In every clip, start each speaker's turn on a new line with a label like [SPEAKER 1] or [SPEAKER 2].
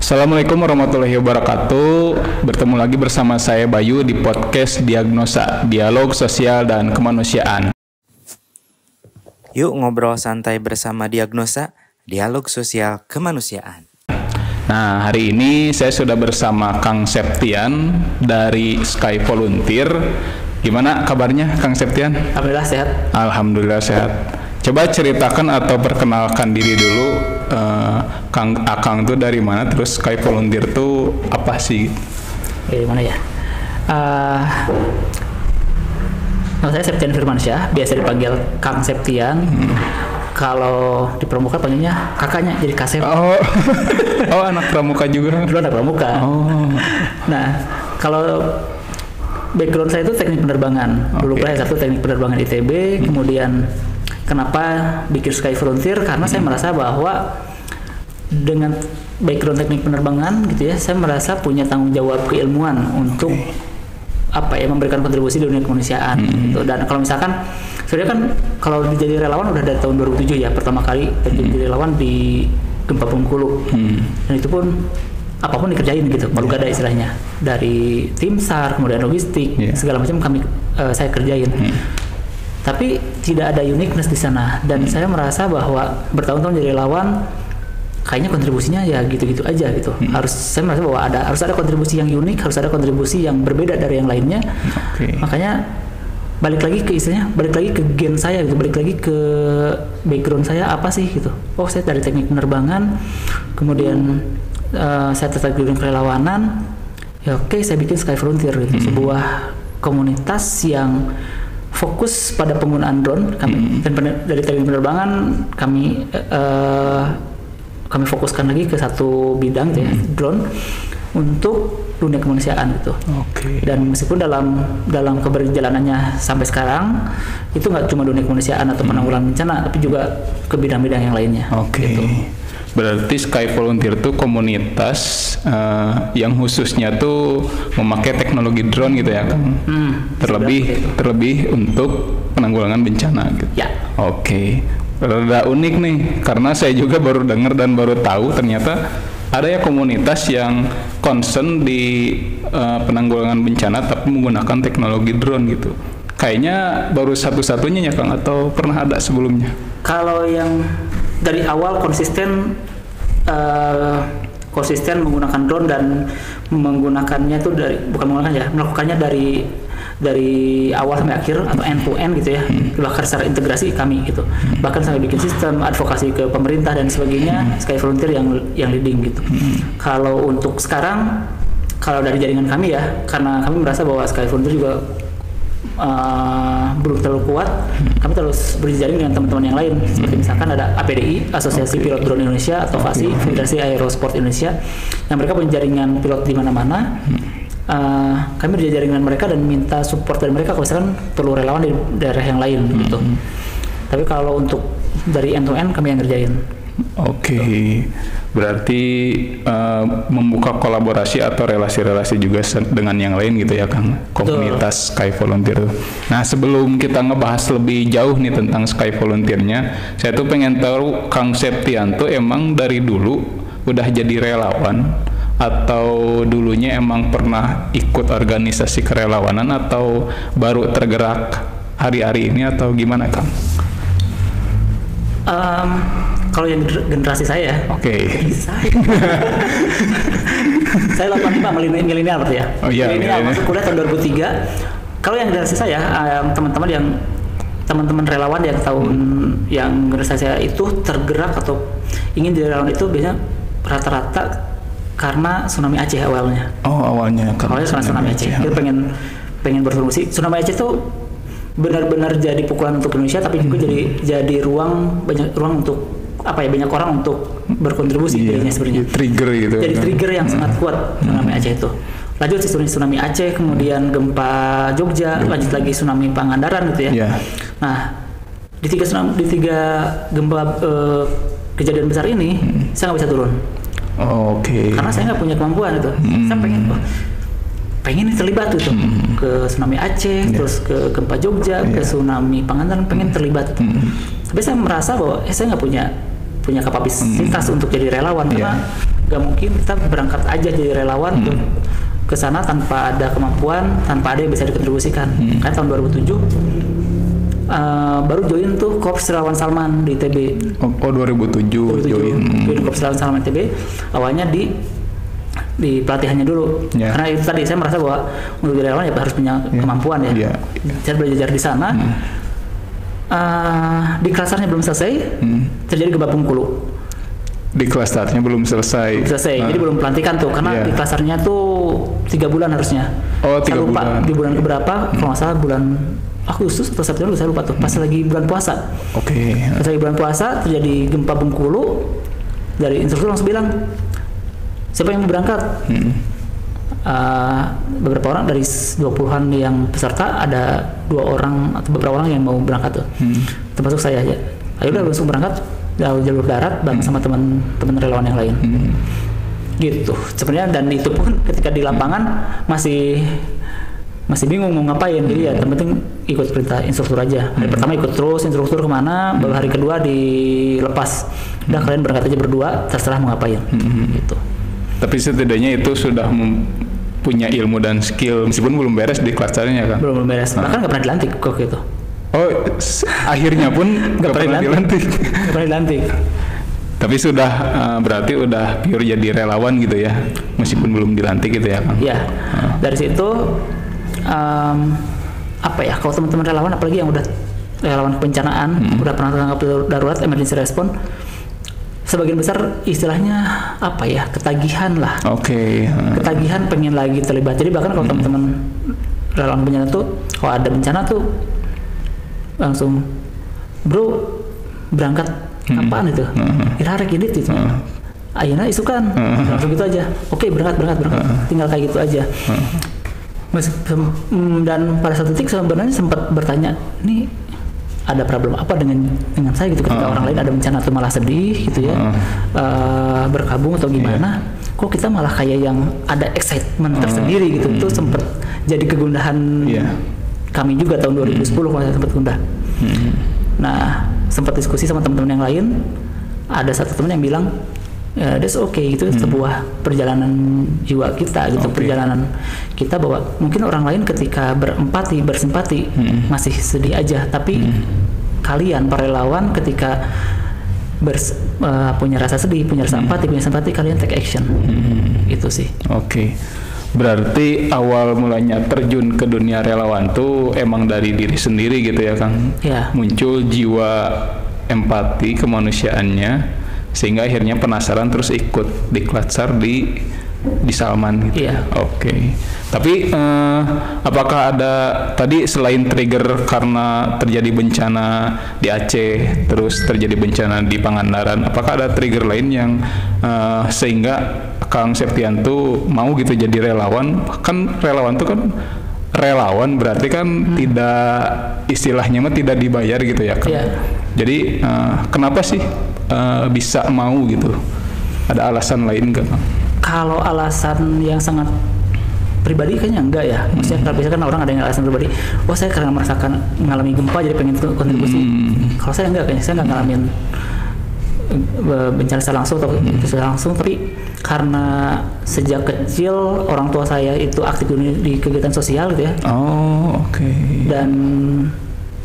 [SPEAKER 1] Assalamualaikum warahmatullahi wabarakatuh. Bertemu lagi bersama saya Bayu di podcast Diagnosa, Dialog Sosial dan Kemanusiaan.
[SPEAKER 2] Yuk ngobrol santai bersama Diagnosa, Dialog Sosial Kemanusiaan.
[SPEAKER 1] Nah, hari ini saya sudah bersama Kang Septian dari Sky Volunteer. Gimana kabarnya Kang Septian?
[SPEAKER 3] Alhamdulillah sehat.
[SPEAKER 1] Alhamdulillah sehat. Coba ceritakan atau perkenalkan diri dulu, Akang tuh dari mana, terus Sky Volunteer tuh apa sih?
[SPEAKER 3] Mana ya? Nama saya Septian Firmansyah, biasa dipanggil Kang Septian. Kalau di Pramuka panggilnya kakaknya, jadi Kasep.
[SPEAKER 1] Oh, anak Pramuka juga?
[SPEAKER 3] Dulu anak Pramuka.
[SPEAKER 1] Oh.
[SPEAKER 3] Nah, kalau background saya itu teknik penerbangan. Dulu saya satu teknik penerbangan ITB, kemudian kenapa bikin Sky Volunteer? Karena saya merasa bahwa dengan background teknik penerbangan gitu ya, saya merasa punya tanggung jawab keilmuan untuk memberikan kontribusi di dunia kemanusiaan gitu. Dan kalau misalkan sebenarnya kan kalau jadi relawan udah dari tahun 2007 ya, pertama kali jadi relawan di gempa Bengkulu. Dan itu pun apapun dikerjain gitu, baru gak ada istilahnya, dari tim SAR, kemudian logistik, segala macam saya kerjain. Tapi tidak ada uniqueness di sana, dan saya merasa bahwa bertahun-tahun jadi relawan kayaknya kontribusinya ya gitu-gitu aja gitu. Saya merasa bahwa harus ada kontribusi yang unik, harus ada kontribusi yang berbeda dari yang lainnya. Makanya balik lagi ke gen saya gitu, balik lagi ke background saya apa sih gitu. Oh, saya dari teknik penerbangan, kemudian saya tertarik di dunia kerelawanan. Ya oke, saya bikin Sky Volunteer gitu, sebuah komunitas yang fokus pada penggunaan drone. Kami dan dari teknik penerbangan kami fokuskan lagi ke satu bidang ya, drone untuk dunia kemanusiaan gitu. Dan meskipun dalam keberjalanannya sampai sekarang itu nggak cuma dunia kemanusiaan atau penanggulangan bencana, tapi juga ke bidang-bidang yang lainnya. Gitu.
[SPEAKER 1] Berarti Sky Volunteer itu komunitas yang khususnya tuh memakai teknologi drone gitu ya, Kang? Terlebih untuk penanggulangan bencana gitu.
[SPEAKER 3] Ya.
[SPEAKER 1] Rada unik nih, karena saya juga baru dengar dan baru tahu ternyata ada ya komunitas yang concern di penanggulangan bencana tapi menggunakan teknologi drone gitu. Kayaknya baru satu-satunya ya, Kang, atau pernah ada sebelumnya?
[SPEAKER 3] Kalau yang dari awal konsisten menggunakan drone dan melakukannya dari awal sampai akhir atau end to end gitu ya, bahkan secara integrasi kami gitu, bahkan sampai bikin sistem advokasi ke pemerintah dan sebagainya, Sky Volunteer yang leading gitu. Kalau untuk sekarang, kalau dari jaringan kami ya, karena kami merasa bahwa Sky Volunteer juga belum terlalu kuat, kami terus berjaring dengan teman-teman yang lain, seperti misalkan ada APDI, Asosiasi Pilot Drone Indonesia, atau FASI, Federasi Aerosport Indonesia, yang mereka punya jaringan pilot di mana-mana. Kami berjaring dengan mereka dan minta support dari mereka kalau misalkan perlu relawan di daerah yang lain gitu. Tapi kalau untuk dari end to end kami yang ngerjain.
[SPEAKER 1] Berarti membuka kolaborasi atau relasi-relasi juga dengan yang lain gitu ya, Kang, komunitas Sky Volunteer. Nah, sebelum kita ngebahas lebih jauh nih tentang Sky Volunteer-nya, saya tuh pengen tahu Kang Septian tuh emang dari dulu udah jadi relawan atau dulunya emang pernah ikut organisasi kerelawanan atau baru tergerak hari-hari ini atau gimana, Kang?
[SPEAKER 3] Kalau yang generasi saya, saya 85 milenial berarti ya. Milenial masuk kuliah tahun 2003. Kalau yang generasi saya, teman-teman relawan yang generasi saya itu tergerak atau ingin jadi relawan itu biasanya rata-rata karena tsunami Aceh awalnya.
[SPEAKER 1] Awalnya
[SPEAKER 3] tsunami Aceh. Kita pengen berfungsi. Tsunami Aceh itu benar-benar jadi pukulan untuk Indonesia, tapi juga jadi banyak ruang untuk banyak orang untuk berkontribusi jadinya sebenarnya.
[SPEAKER 1] Trigger gitu.
[SPEAKER 3] Jadi trigger yang sangat kuat tsunami Aceh itu. Lanjut tsunami Aceh, kemudian gempa Jogja, lanjut lagi tsunami Pangandaran gitu ya. Nah, di tiga gempa kejadian besar ini saya nggak bisa turun. Karena saya nggak punya kemampuan itu. Saya pengen terlibat itu ke tsunami Aceh, terus ke gempa Jogja, ke tsunami Pangandaran, pengen terlibat. Tapi saya merasa bahwa saya nggak punya kapasitas untuk jadi relawan, karena gak mungkin kita berangkat aja jadi relawan untuk ke sana tanpa ada kemampuan, tanpa ada yang bisa dikontribusikan. Karena tahun 2007 baru join tuh Korps Relawan Salman di ITB.
[SPEAKER 1] Oh 2007 join.
[SPEAKER 3] Korps Relawan Salman ITB. Awalnya di pelatihannya dulu. Karena itu tadi saya merasa bahwa untuk jadi relawan ya harus punya kemampuan ya. Saya belajar di sana. Di klasarnya belum selesai, terjadi gempa Bengkulu.
[SPEAKER 1] Di klasarnya belum selesai.
[SPEAKER 3] Jadi belum pelantikan tuh, karena di klasarnya tuh 3 bulan harusnya.
[SPEAKER 1] Oh 3 bulan.
[SPEAKER 3] Di bulan keberapa? Kalau nggak salah bulan Agustus atau September, saya lupa tuh. Pas lagi bulan puasa. Pas lagi bulan puasa terjadi gempa Bengkulu. Dari instruktur langsung bilang, siapa yang mau berangkat? Beberapa orang dari 20-an yang peserta, ada 2 orang atau beberapa orang yang mau berangkat tuh, termasuk saya aja. Ayo udah langsung berangkat jalur darat bareng sama teman-teman relawan yang lain. Gitu sebenarnya, dan itu pun ketika di lapangan masih bingung mau ngapain. Jadi ya yang penting ikut perintah instruktur aja. Hari pertama ikut terus instruktur kemana, baru hari kedua dilepas. Udah kalian berangkat aja berdua, terserah mau ngapain. Gitu. Tapi
[SPEAKER 1] setidaknya itu sudah punya ilmu dan skill, meskipun belum beres di klasarnya kan?
[SPEAKER 3] Belum beres, bahkan nggak pernah dilantik kok gitu.
[SPEAKER 1] Oh, akhirnya pun nggak pernah dilantik.
[SPEAKER 3] Nggak pernah dilantik.
[SPEAKER 1] Tapi sudah berarti udah pure jadi relawan gitu ya, meskipun belum dilantik gitu ya Kang?
[SPEAKER 3] Iya. Dari situ apa ya? Kalau teman-teman relawan, apalagi yang udah relawan kebencanaan, udah pernah tanggap darurat, emergency response, sebagian besar istilahnya apa ya? Ketagihan lah. Ketagihan pengen lagi terlibat. Jadi bahkan kalau teman-teman relawan bencana tuh, kalau ada bencana tuh langsung, bro berangkat kapan itu? Irarek edit itu. Ayeuna isukan. Langsung gitu aja. Oke, berangkat. Tinggal kayak gitu aja. Dan pada satu titik sebenarnya sempat bertanya, nih ada problem apa dengan saya gitu, ketika orang lain ada bencana tuh malah sedih gitu ya, berkabung atau gimana, kok kita malah kayak yang ada excitement tersendiri gitu. Itu sempat jadi kegundahan kami juga tahun 2010 kalau sempat gundah. Nah, sempat diskusi sama teman-teman yang lain, ada satu teman yang bilang, that's okay, itu sebuah perjalanan jiwa kita gitu, perjalanan kita, bahwa mungkin orang lain ketika berempati, bersimpati masih sedih aja, tapi kalian para relawan ketika punya rasa sedih, punya rasa empati, punya simpati, kalian take action. Itu sih. Berarti awal mulanya terjun ke dunia relawan tuh emang dari diri sendiri gitu ya Kang? Muncul jiwa empati kemanusiaannya, sehingga akhirnya penasaran terus ikut di Klatsar di Salman gitu. Tapi apakah ada tadi selain trigger karena terjadi bencana di Aceh, terus terjadi bencana di Pangandaran, apakah ada trigger lain yang sehingga Kang Septian tuh mau gitu jadi relawan? Kan relawan tuh kan relawan berarti kan tidak, istilahnya mah tidak dibayar gitu ya Kang. Jadi kenapa sih bisa mau gitu? Ada alasan lain nggak Kang? Kalau alasan yang sangat pribadi kayaknya enggak ya. Maksudnya biasanya kan orang ada yang alasan pribadi, saya karena mengalami gempa jadi pengen kontribusi. Kalau saya enggak, kayaknya saya nggak ngalamin bencana secara langsung atau secara langsung, tapi karena sejak kecil orang tua saya itu aktif di kegiatan sosial gitu ya. Dan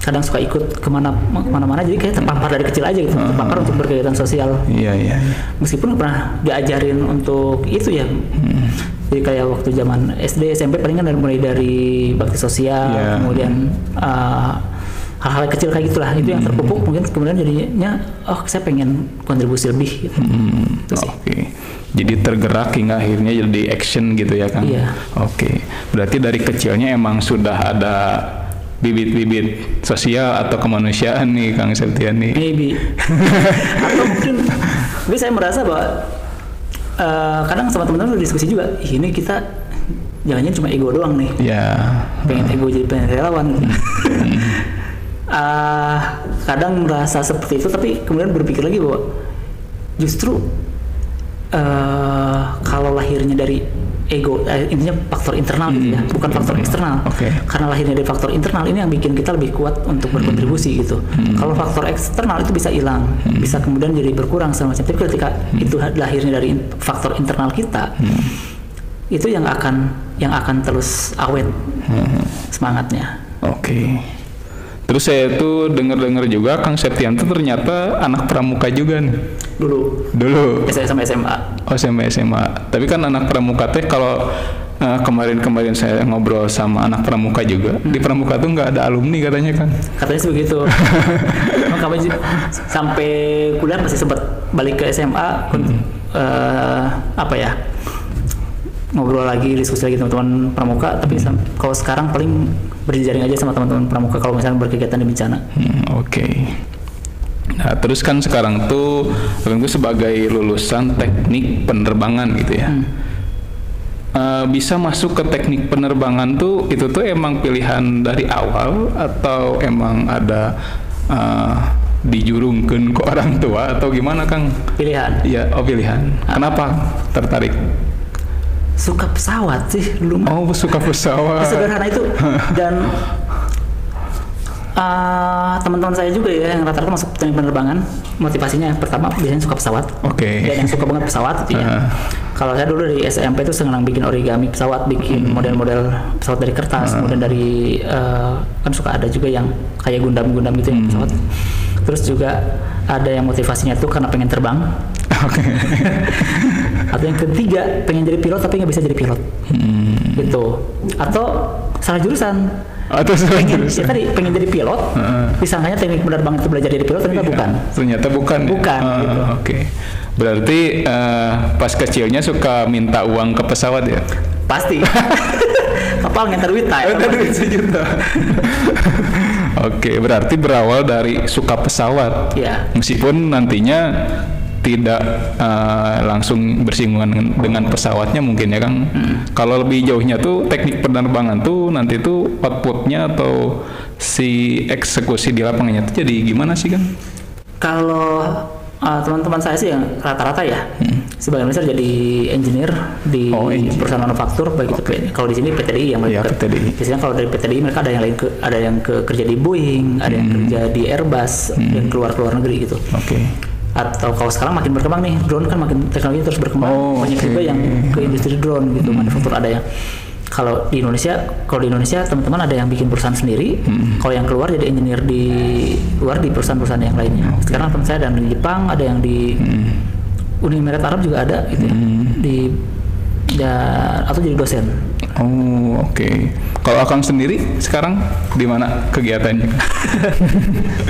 [SPEAKER 3] kadang suka ikut kemana-mana, jadi kayak terpampar dari kecil aja gitu, terpampar untuk berkegiatan sosial. Meskipun pernah diajarin untuk itu ya. Jadi kayak waktu zaman SD, SMP paling kan mulai dari bakti sosial, kemudian hal-hal kecil kayak gitulah, itu yang terpupuk, mungkin kemudian jadinya saya pengen kontribusi lebih gitu. Jadi tergerak hingga akhirnya jadi action gitu ya Kang? Berarti dari kecilnya emang sudah ada bibit-bibit sosial atau kemanusiaan nih Kang Septian nih? Maybe. Atau mungkin saya merasa bahwa kadang sama teman-teman diskusi juga, ini kita jangan-jangan cuma ego doang nih. Pengen ego jadi pengen relawan. Kadang merasa seperti itu, tapi kemudian berpikir lagi bahwa justru kalau lahirnya dari ego, intinya faktor internal gitu ya, bukan faktor eksternal. Karena lahirnya dari faktor internal ini yang bikin kita lebih kuat untuk berkontribusi gitu. Kalau faktor eksternal itu bisa hilang, bisa kemudian jadi berkurang semacam. Tapi ketika itu lahirnya dari faktor internal kita, itu yang akan terus awet semangatnya.
[SPEAKER 1] Terus saya tuh dengar juga Kang Septian tuh ternyata anak pramuka juga nih. Dulu.
[SPEAKER 3] Sama SMA.
[SPEAKER 1] Oh, sama SMA. Tapi kan anak pramuka teh kalau kemarin saya ngobrol sama anak pramuka juga. Di pramuka tuh nggak ada alumni katanya kan.
[SPEAKER 3] Katanya sih begitu. Kami sampai kuliah masih sempat balik ke SMA ngobrol lagi, diskusi lagi teman-teman pramuka, tapi kalau sekarang paling berjejaring aja sama teman-teman pramuka kalau misalnya berkegiatan di bencana.
[SPEAKER 1] Nah, terus kan sekarang tuh sebagai lulusan teknik penerbangan gitu ya. Bisa masuk ke teknik penerbangan tuh itu tuh emang pilihan dari awal atau emang ada dijurungkeun ke orang tua atau gimana Kang?
[SPEAKER 3] Pilihan.
[SPEAKER 1] Iya, pilihan. Kenapa tertarik?
[SPEAKER 3] Suka pesawat sih dulu.
[SPEAKER 1] Suka pesawat.
[SPEAKER 3] Sederhana itu. Dan teman-teman saya juga ya yang rata-rata masuk teknik penerbangan, motivasinya yang pertama biasanya suka pesawat. Dan yang suka banget pesawat itu ya. Kalau saya dulu di SMP itu senang bikin origami pesawat, bikin model-model pesawat dari kertas, kemudian dari kan suka ada juga yang kayak Gundam gitu yang pesawat. Terus juga ada yang motivasinya tuh karena pengen terbang. Atau yang ketiga pengen jadi pilot tapi nggak bisa jadi pilot. Gitu. Atau salah jurusan. Pengen jadi pilot, disangkanya teknik penerbangan itu belajar jadi pilot, ternyata bukan.
[SPEAKER 1] Ternyata bukan.
[SPEAKER 3] Gitu.
[SPEAKER 1] Berarti pas kecilnya suka minta uang ke pesawat ya?
[SPEAKER 3] Pasti. Kapal ngantar duit
[SPEAKER 1] duit sejuta. Berarti berawal dari suka pesawat. Meskipun nantinya tidak langsung bersinggungan dengan pesawatnya mungkin ya Kang. Kalau lebih jauhnya tuh teknik penerbangan tuh nanti tuh outputnya atau si eksekusi di lapangannya tuh jadi gimana sih Kang?
[SPEAKER 3] Kalau teman-teman saya sih yang rata-rata ya sebagian besar jadi engineer di perusahaan manufaktur, baik itu kalau di sini PTDI yang mereka biasanya kalau dari PTDI mereka ada yang kerja di Boeing, ada yang kerja di Airbus, yang keluar negeri gitu. Atau kalau sekarang makin berkembang nih, drone kan makin teknologi terus berkembang, banyak juga yang ke industri drone gitu, manufaktur ada yang. Kalau di Indonesia teman-teman ada yang bikin perusahaan sendiri, kalau yang keluar jadi engineer di luar di perusahaan-perusahaan yang lainnya. Sekarang teman saya ada yang di Jepang, ada yang di Uni Emirat Arab juga ada gitu ya. Atau jadi dosen.
[SPEAKER 1] Kalau Akang sendiri sekarang di mana kegiatannya?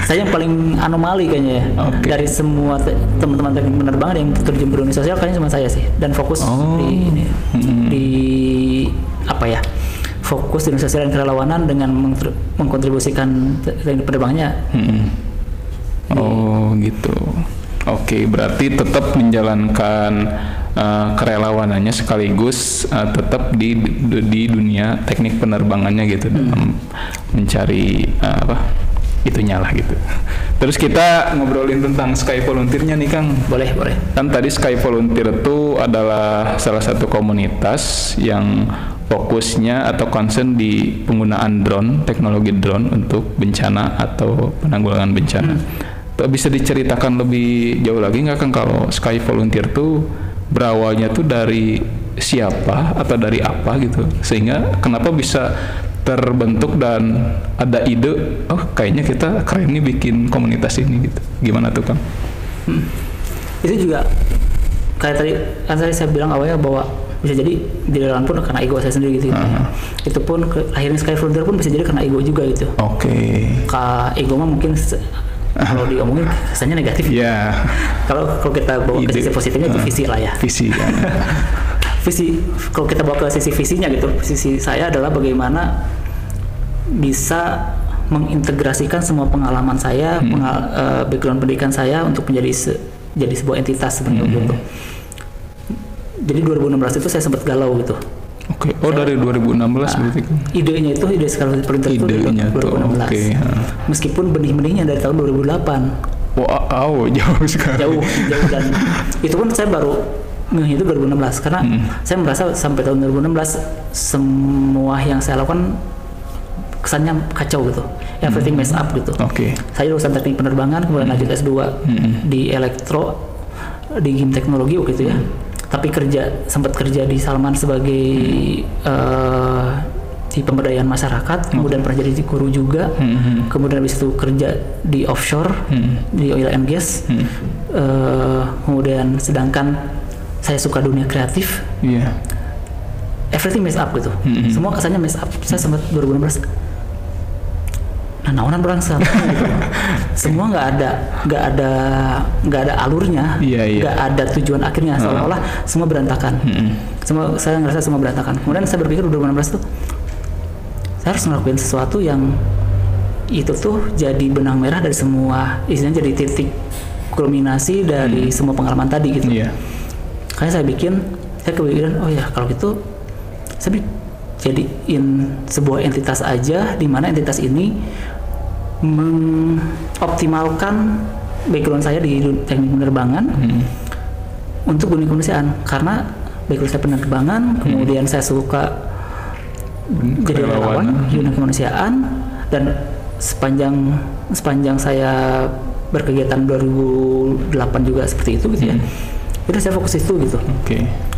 [SPEAKER 3] Saya yang paling anomali kayaknya ya. Dari semua teman-teman teknik penerbangan yang terjun ke dunia sosial kayaknya cuma saya sih, dan fokus fokus di dunia sosial dan kerelawanan dengan mengkontribusikan teknik penerbangannya.
[SPEAKER 1] Gitu. Berarti tetap menjalankan kerelawanannya sekaligus tetap di dunia teknik penerbangannya gitu, dalam mencari itunya lah gitu. Terus kita ngobrolin tentang Sky Volunteer-nya nih Kang.
[SPEAKER 3] Boleh.
[SPEAKER 1] Kan tadi Sky Volunteer itu adalah salah satu komunitas yang fokusnya atau concern di penggunaan drone, teknologi drone untuk bencana atau penanggulangan bencana. Bisa diceritakan lebih jauh lagi nggak Kang kalau Sky Volunteer tuh berawalnya tuh dari siapa atau dari apa gitu, sehingga kenapa bisa terbentuk dan ada ide kayaknya kita keren nih bikin komunitas ini gitu. Gimana tuh Kang?
[SPEAKER 3] Itu juga kayak tadi kan saya bilang awalnya bahwa bisa jadi di dalam pun karena ego saya sendiri gitu. Itu pun akhirnya Sky Volunteer pun bisa jadi karena ego juga gitu. Ego mah mungkin kalau diomongin kesannya negatif. Kalau kita bawa ke sisi positifnya itu visi lah ya. Visi kalau kita bawa ke sisi visinya gitu, visi saya adalah bagaimana bisa mengintegrasikan semua pengalaman saya, background pendidikan saya untuk menjadi jadi sebuah entitas sebenarnya gitu. Jadi 2016 itu saya sempat galau gitu.
[SPEAKER 1] Dari 2016 berarti kan?
[SPEAKER 3] Idenya itu ide Sky Volunteer itu dari 2016. Meskipun benih-benihnya dari tahun 2008.
[SPEAKER 1] Jauh sekali.
[SPEAKER 3] Jauh dan itu pun saya baru itu 2016 karena saya merasa sampai tahun 2016 semua yang saya lakukan kesannya kacau gitu, everything mess up gitu. Saya lulusan teknik penerbangan, kemudian lanjut S2 di elektro di game teknologi waktu itu ya. Tapi sempat kerja di Salman sebagai di pemberdayaan masyarakat, kemudian pernah jadi guru juga, kemudian habis itu kerja di offshore di oil and gas, kemudian sedangkan saya suka dunia kreatif, everything mess up gitu, semua kesannya mess up. Saya sempat 2016 naonan berangsang gitu. Semua nggak ada alurnya, nggak ada tujuan akhirnya, seolah-olah semua berantakan. Saya ngerasa semua berantakan. Kemudian saya berpikir 2016 tuh saya harus ngelakuin sesuatu yang itu tuh jadi benang merah dari semua, istilahnya jadi titik kulminasi dari semua pengalaman tadi gitu. Karena saya kepikiran, oh ya kalau gitu saya jadiin sebuah entitas aja, di mana entitas ini mengoptimalkan background saya di teknik penerbangan untuk dunia kemanusiaan. Karena background saya penerbangan, kemudian saya suka jadi relawan di dunia kemanusiaan, dan sepanjang saya berkegiatan 2008 juga seperti itu gitu ya. Itu saya fokus itu gitu.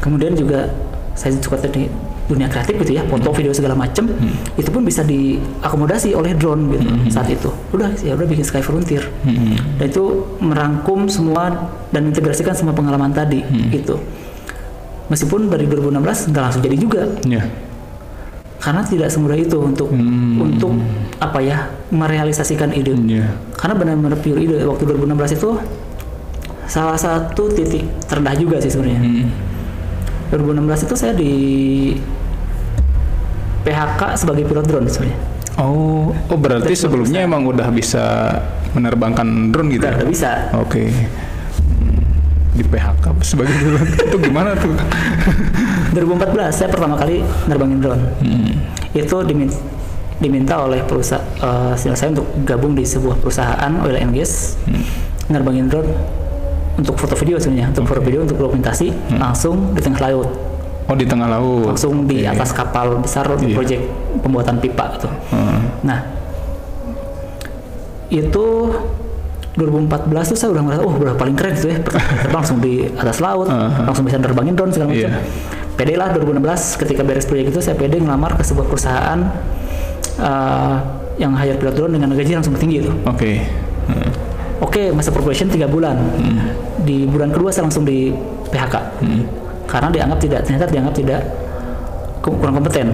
[SPEAKER 3] Kemudian juga saya suka tadi dunia kreatif gitu ya, foto, video segala macam. Itu pun bisa diakomodasi oleh drone gitu saat itu. Udah bikin Sky Frontier. Dan itu merangkum semua dan integrasikan semua pengalaman tadi gitu. Meskipun dari 2016 nggak langsung jadi juga. Karena tidak semudah itu untuk merealisasikan ide. Karena benar-benar pure ide. Waktu 2016 itu salah satu titik terendah juga sih sebenarnya. 2016 itu saya di PHK sebagai pilot drone sebenarnya. Oh
[SPEAKER 1] berarti sebelumnya emang udah bisa menerbangkan drone gitu?
[SPEAKER 3] Udah bisa.
[SPEAKER 1] Di PHK sebagai pilot itu gimana tuh?
[SPEAKER 3] 2014 saya pertama kali nerbangin drone. Itu diminta oleh perusahaan saya untuk gabung di sebuah perusahaan oil and gas, nerbangin drone untuk foto video sebenarnya, untuk foto video, untuk dokumentasi langsung di tengah laut.
[SPEAKER 1] Di tengah laut.
[SPEAKER 3] Langsung di atas kapal besar untuk proyek pembuatan pipa itu. Nah, itu 2014 tuh saya udah merasa udah paling keren gitu ya, terbang langsung di atas laut, langsung bisa nerbangin drone segala macam. Pede lah 2016 ketika beres proyek itu saya pede ngelamar ke sebuah perusahaan yang hire pilot drone dengan gaji langsung tinggi itu. Masa probation 3 bulan. Di bulan kedua saya langsung di PHK. Karena ternyata dianggap tidak kurang kompeten.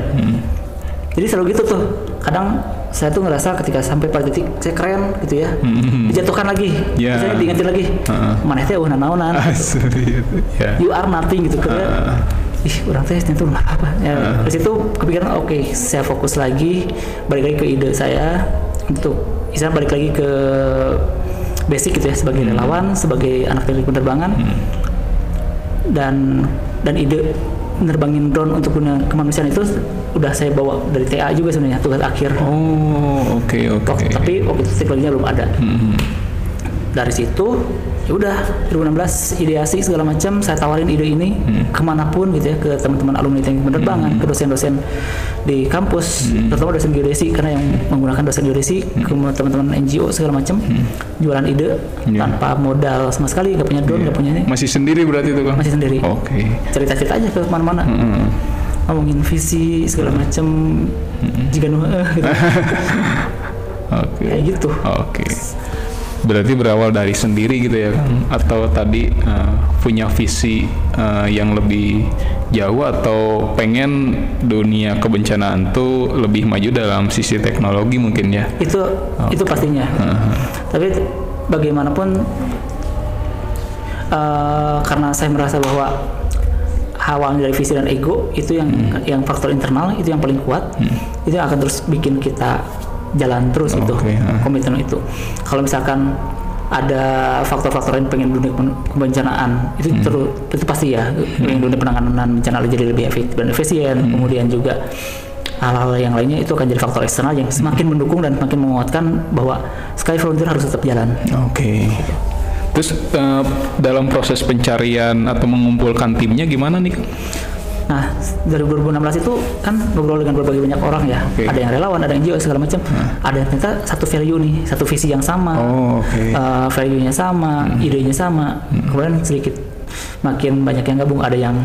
[SPEAKER 3] Jadi selalu gitu tuh. Kadang saya tuh ngerasa ketika sampai pada titik saya keren gitu ya, dijatuhkan lagi, misalnya diingetin lagi, mana teh naonan, you are nothing gitu kan. Orang teh itu apa? Dari situ kepikiran saya fokus lagi, balik lagi ke ide saya untuk balik lagi ke basic gitu ya, sebagai relawan, sebagai anak teknik penerbangan, dan ide nerbangin drone untuk dunia kemanusiaan itu udah saya bawa dari TA juga sebenarnya, tugas akhir. Tapi waktu itu teknologinya belum ada. Dari situ ya udah 2016 ideasi segala macam, saya tawarin ide ini kemanapun gitu ya, ke teman-teman alumni teknik penerbangan, ke dosen-dosen di kampus, terutama dosen geodesi, karena yang menggunakan dosen geodesi, ke teman-teman NGO segala macam, jualan ide tanpa modal sama sekali, nggak punya drone, nggak punya ini.
[SPEAKER 1] Masih sendiri berarti itu kan?
[SPEAKER 3] Masih sendiri. Cerita-cerita aja ke mana-mana, ngomongin visi segala macam, jika gitu. Kayak gitu.
[SPEAKER 1] Berarti berawal dari sendiri gitu ya Kang? Atau tadi punya visi yang lebih jauh, atau pengen dunia kebencanaan tuh lebih maju dalam sisi teknologi mungkin ya?
[SPEAKER 3] Itu pastinya. Tapi bagaimanapun karena saya merasa bahwa awalnya dari visi dan ego itu yang faktor internal itu yang paling kuat, itu yang akan terus bikin kita jalan terus itu, komitmen itu. Kalau misalkan ada faktor-faktor lain pengen dunia kebencanaan itu pasti ya, pengen dunia penanganan bencana jadi lebih efektif dan efisien, kemudian juga hal-hal yang lainnya itu akan jadi faktor eksternal yang semakin mendukung dan semakin menguatkan bahwa Sky Frontier harus tetap jalan.
[SPEAKER 1] Terus dalam proses pencarian atau mengumpulkan timnya gimana nih, Kang?
[SPEAKER 3] Nah, dari 2016 itu kan ngobrol dengan berbagai banyak orang ya. Ada yang relawan, ada yang NGO segala macam. Ada yang ternyata satu value nih, satu visi yang sama. Value-nya sama, idenya sama. Kemudian sedikit makin banyak yang gabung, ada yang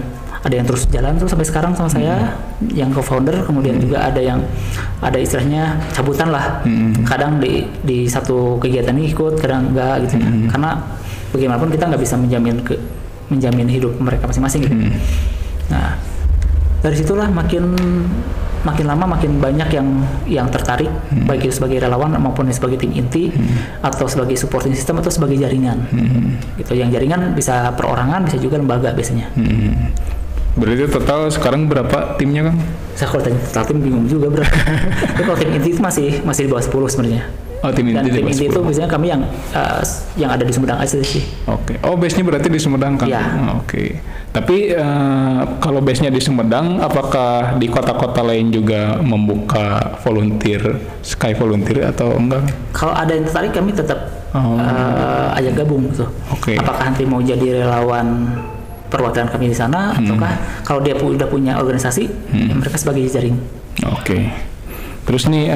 [SPEAKER 3] terus jalan terus sampai sekarang sama saya yang co-founder, kemudian juga ada istilahnya cabutan lah. Kadang di satu kegiatan ini ikut, kadang enggak gitu. Karena bagaimanapun kita nggak bisa menjamin hidup mereka masing-masing gitu. Nah, dari situlah makin lama makin banyak yang tertarik, baik itu sebagai relawan maupun sebagai tim inti atau sebagai supporting system atau sebagai jaringan. Gitu. Yang jaringan bisa perorangan, bisa juga lembaga biasanya.
[SPEAKER 1] Berarti total sekarang berapa timnya, Kang?
[SPEAKER 3] Saya kalau tanya total tim bingung juga berapa. Tapi kalau tim inti itu masih di bawah 10 sebenarnya.
[SPEAKER 1] Oh, tim inti
[SPEAKER 3] dan tim inti itu biasanya kami yang ada di Sumedang aja sih.
[SPEAKER 1] Oke. Oh, base-nya berarti di Sumedang, Kang?
[SPEAKER 3] Iya.
[SPEAKER 1] Oke. Tapi kalau base-nya di Sumedang, apakah di kota-kota lain juga membuka Sky Volunteer atau enggak?
[SPEAKER 3] Kalau ada yang tertarik kami tetap ajak gabung gitu.
[SPEAKER 1] Oke.
[SPEAKER 3] Apakah nanti mau jadi relawan perwakilan kami di sana, ataukah kalau dia udah punya organisasi, mereka sebagai jaring.
[SPEAKER 1] Oke. Terus nih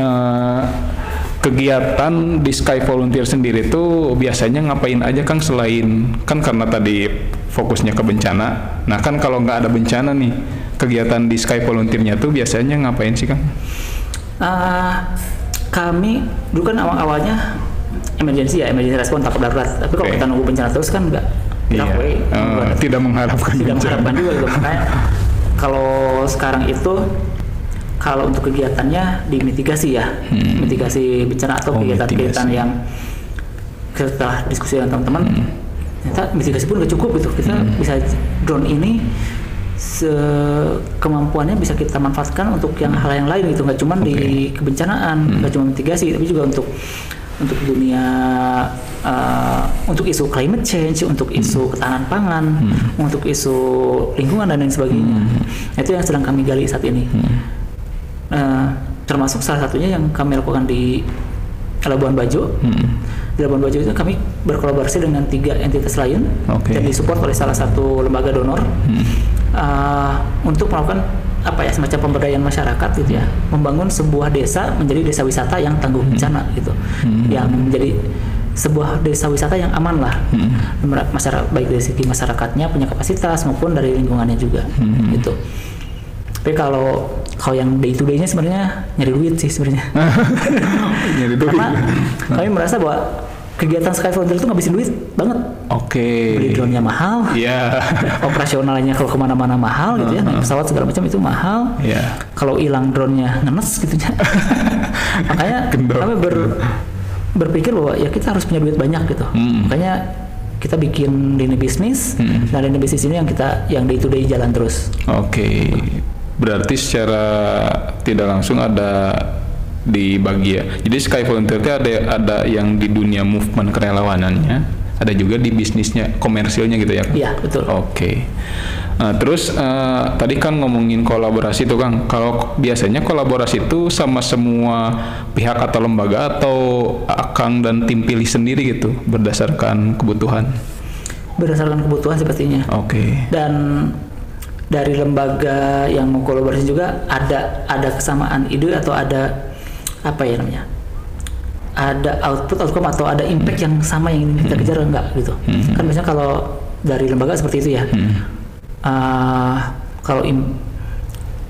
[SPEAKER 1] kegiatan di Sky Volunteer sendiri tuh biasanya ngapain aja, Kang, selain kan karena tadi fokusnya ke bencana. Nah, kan kalau nggak ada bencana nih, kegiatan di Sky Volunteer-nya tuh biasanya ngapain sih, Kang?
[SPEAKER 3] Kami dulu kan awalnya emergency respon takut darurat. Tapi kalau kita nunggu bencana terus kan nggak.
[SPEAKER 1] Tidak mengharapkan
[SPEAKER 3] juga gitu. Makanya kalau sekarang itu kalau untuk kegiatannya dimitigasi ya, mitigasi bencana atau kegiatan-kegiatan yang setelah diskusi dengan teman-teman, ternyata mitigasi pun nggak cukup gitu. Kita bisa drone ini kemampuannya bisa kita manfaatkan untuk hal yang lain gitu, nggak cuma di kebencanaan, nggak cuma mitigasi, tapi juga untuk dunia, untuk isu climate change, untuk isu ketahanan pangan, untuk isu lingkungan dan lain sebagainya. Itu yang sedang kami gali saat ini. Termasuk salah satunya yang kami lakukan di Labuan Bajo. Di Labuan Bajo itu kami berkolaborasi dengan 3 entitas lain dan disupport oleh salah satu lembaga donor untuk melakukan semacam pemberdayaan masyarakat gitu ya, membangun sebuah desa menjadi desa wisata yang tangguh bencana gitu, yang menjadi sebuah desa wisata yang aman lah, masyarakat, baik dari segi masyarakatnya punya kapasitas maupun dari lingkungannya juga gitu. Tapi kalau yang day to day-nya sebenarnya nyari duit sih sebenarnya. Karena kami merasa bahwa kegiatan Sky Volunteer itu ngabisin duit banget. Beli drone-nya mahal. Operasionalnya kalau kemana-mana mahal gitu ya. Naik pesawat segala macam itu mahal. Kalau hilang drone-nya ngenes gitu ya. Makanya kami berpikir bahwa ya kita harus punya duit banyak gitu. Makanya kita bikin lini bisnis. Dan lini bisnis ini yang day to day jalan terus.
[SPEAKER 1] Berarti secara tidak langsung ada di bagian. Jadi Sky Volunteer itu ada yang di dunia movement kerelawanannya, ada juga di bisnisnya, komersilnya gitu ya, Kang?
[SPEAKER 3] Iya, betul.
[SPEAKER 1] Terus tadi kan ngomongin kolaborasi tuh, Kang. Kalau biasanya kolaborasi itu sama semua pihak atau lembaga atau Kang dan tim pilih sendiri gitu berdasarkan kebutuhan?
[SPEAKER 3] Berdasarkan kebutuhan sepertinya. Dan dari lembaga yang mau kolaborasi juga ada kesamaan ide atau ada ada outcome atau ada impact yang sama yang ingin kita kejar enggak gitu. Kan biasanya kalau dari lembaga seperti itu ya. Kalau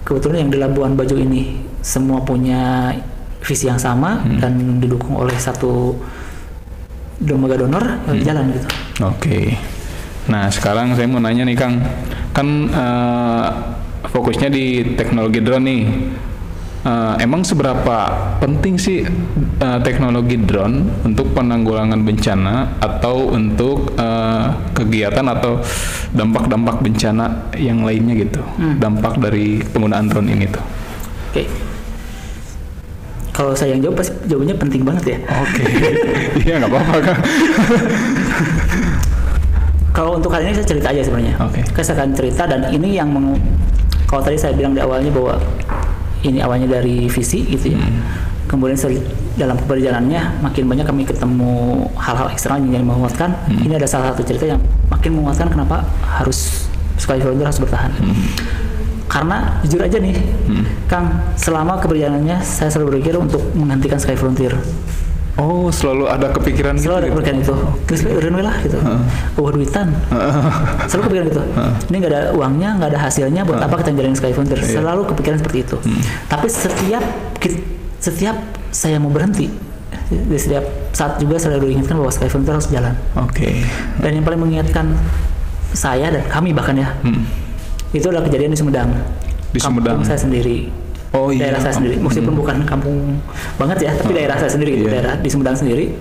[SPEAKER 3] kebetulan yang di Labuan Bajo ini semua punya visi yang sama dan didukung oleh satu lembaga donor, jalan gitu.
[SPEAKER 1] Nah, sekarang saya mau nanya nih, Kang. Kan fokusnya di teknologi drone nih. Emang seberapa penting sih teknologi drone untuk penanggulangan bencana atau untuk kegiatan atau dampak-dampak bencana yang lainnya gitu? Dampak dari penggunaan drone ini tuh.
[SPEAKER 3] Kalau saya yang jawab, pasti jawabannya penting banget ya.
[SPEAKER 1] Iya, nggak apa-apa, Kang.
[SPEAKER 3] Kalau untuk kali ini saya cerita aja sebenarnya. Saya akan cerita, dan ini yang kalau tadi saya bilang di awalnya bahwa ini awalnya dari visi gitu ya. Kemudian dalam perjalanannya makin banyak kami ketemu hal-hal eksternal yang menguatkan. Ini ada salah satu cerita yang makin menguatkan kenapa harus Sky Frontier harus bertahan. Karena jujur aja nih, Kang, selama keberjalanannya saya selalu berpikir untuk menghentikan Sky Frontier.
[SPEAKER 1] Oh, selalu ada kepikiran
[SPEAKER 3] selalu
[SPEAKER 1] gitu.
[SPEAKER 3] Selalu ada kepikiran itu. Terus udah lah gitu. Duitan. Selalu kepikiran gitu. Ini nggak ada uangnya, nggak ada hasilnya, buat apa kita jalanin Sky Frontier? Selalu kepikiran seperti itu. Tapi setiap saya mau berhenti, di setiap saat juga selalu diingatkan bahwa Sky Frontier harus jalan.
[SPEAKER 1] Oke.
[SPEAKER 3] Dan yang paling mengingatkan saya dan kami bahkan ya, itu adalah kejadian di Sumedang.
[SPEAKER 1] Di Sumedang.
[SPEAKER 3] Kampung saya sendiri.
[SPEAKER 1] Oh iya.
[SPEAKER 3] Daerah saya sendiri, meskipun bukan kampung banget ya, tapi daerah saya sendiri gitu, daerah di Sumedang sendiri.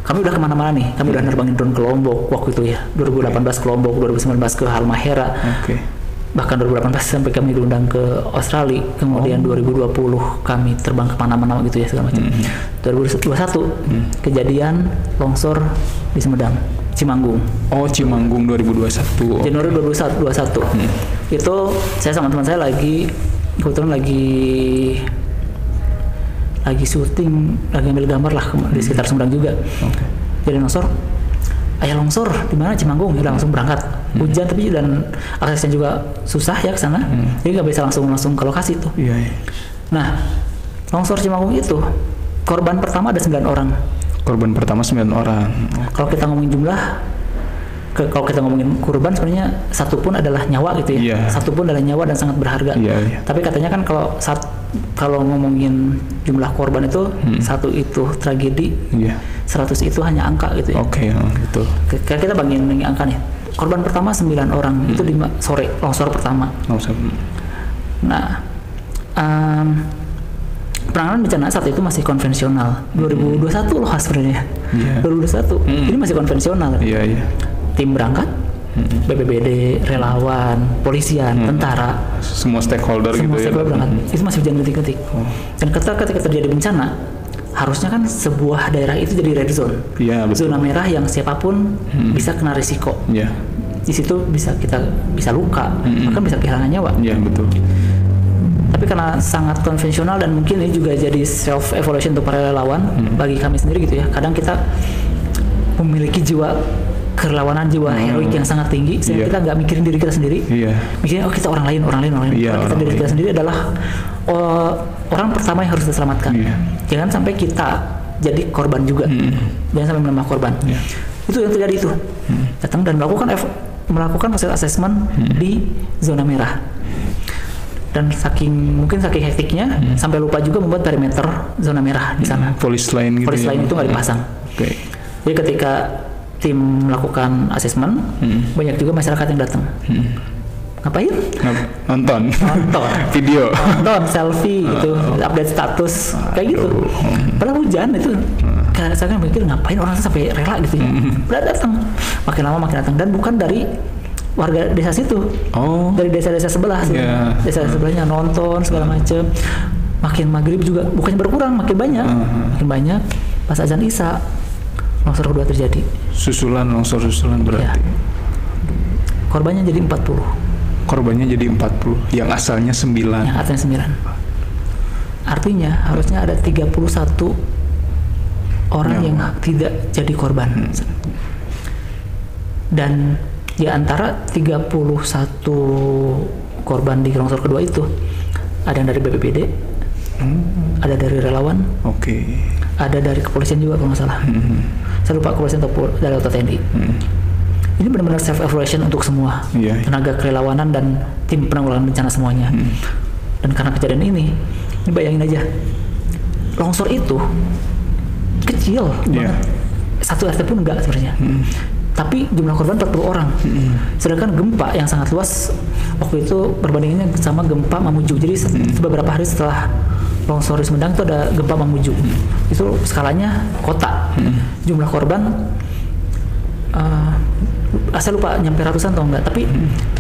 [SPEAKER 3] Kami udah kemana-mana nih, kami udah nerbangin drone ke Lombok waktu itu ya, 2018 ke Lombok, 2019 ke Halmahera, bahkan 2018 sampai kami diundang ke Australia, kemudian 2020 kami terbang ke Panama gitu ya segala macam. 2021 kejadian longsor di Sumedang, Cimanggung.
[SPEAKER 1] Oh, Cimanggung 2021.
[SPEAKER 3] Januari 2021. Itu saya sama teman saya kebetulan lagi syuting, lagi ambil gambar lah di sekitar Sumedang juga. Jadi longsor, ayah longsor di mana Cimanggung, ya langsung berangkat. Hujan tapi dan aksesnya juga susah ya ke sana. Jadi nggak bisa langsung ke lokasi itu. Nah, longsor Cimanggung itu korban pertama ada 9 orang.
[SPEAKER 1] Korban pertama 9 orang.
[SPEAKER 3] Kalau kita ngomongin jumlah, kalau kita ngomongin korban sebenarnya satu pun adalah nyawa gitu ya. Satu pun adalah nyawa dan sangat berharga. Tapi katanya kan kalau ngomongin jumlah korban itu satu itu tragedi, 100 itu hanya angka gitu ya.
[SPEAKER 1] Gitu.
[SPEAKER 3] Kita bandingin angka nih. Korban pertama 9 orang itu di sore longsor pertama. Nah, penanganan bencana saat itu masih konvensional. 2021 loh sebenarnya. 2021 ini masih konvensional. Tim berangkat, BPBD, relawan, polisian, tentara,
[SPEAKER 1] semua stakeholder
[SPEAKER 3] berangkat. Itu masih hujan ketik-ketik. Dan ketika terjadi bencana, harusnya kan sebuah daerah itu jadi red zone, zona merah yang siapapun bisa kena risiko. Di situ kita bisa luka, bahkan bisa kehilangan nyawa.
[SPEAKER 1] Betul.
[SPEAKER 3] Tapi karena sangat konvensional dan mungkin ini juga jadi self evaluation untuk para relawan bagi kami sendiri gitu ya. Kadang kita memiliki jiwa kerelawanan, jiwa heroik yang sangat tinggi sehingga kita nggak mikirin diri kita sendiri, mikirin kita orang lain. Kita diri kita sendiri adalah orang pertama yang harus diselamatkan. Jangan sampai kita jadi korban juga, jangan sampai menambah korban. Itu yang terjadi itu, datang dan melakukan hasil assessment di zona merah. Dan mungkin saking hektiknya sampai lupa juga membuat perimeter zona merah di sana.
[SPEAKER 1] Polis lain
[SPEAKER 3] itu nggak dipasang. Jadi ketika tim melakukan asesmen, banyak juga masyarakat yang datang. Ngapain?
[SPEAKER 1] Nonton video,
[SPEAKER 3] nonton selfie gitu, update status kayak gitu. Padahal hujan itu, saya kan mikir ngapain orang sampai rela gitu ya. Udah datang, makin lama makin datang, dan bukan dari warga desa situ, dari desa-desa sebelah, desa sebelahnya nonton segala macem. Makin maghrib juga bukannya berkurang, makin banyak. Pas azan Isya, longsor kedua terjadi. Longsor susulan berarti. Korbannya jadi 40.
[SPEAKER 1] Yang asalnya 9.
[SPEAKER 3] Artinya harusnya ada 31 orang yang tidak jadi korban. Dan di antara 31 korban di longsor kedua itu ada yang dari BPBD, ada dari relawan, ada dari kepolisian juga kalau nggak salah. Saya lupa kepolisian atau dari TNI. Ini benar-benar self evaluation untuk semua tenaga kerelawanan dan tim penanggulangan bencana semuanya. Dan karena kejadian ini bayangin aja, longsor itu kecil banget, satu RT pun enggak sebenarnya. Tapi jumlah korban 40 orang. Sedangkan gempa yang sangat luas waktu itu perbandingannya sama gempa Mamuju. Jadi beberapa hari setelah longsor di Sumedang itu ada gempa Mamuju. Itu skalanya kota. Jumlah korban saya lupa nyampe ratusan atau enggak, tapi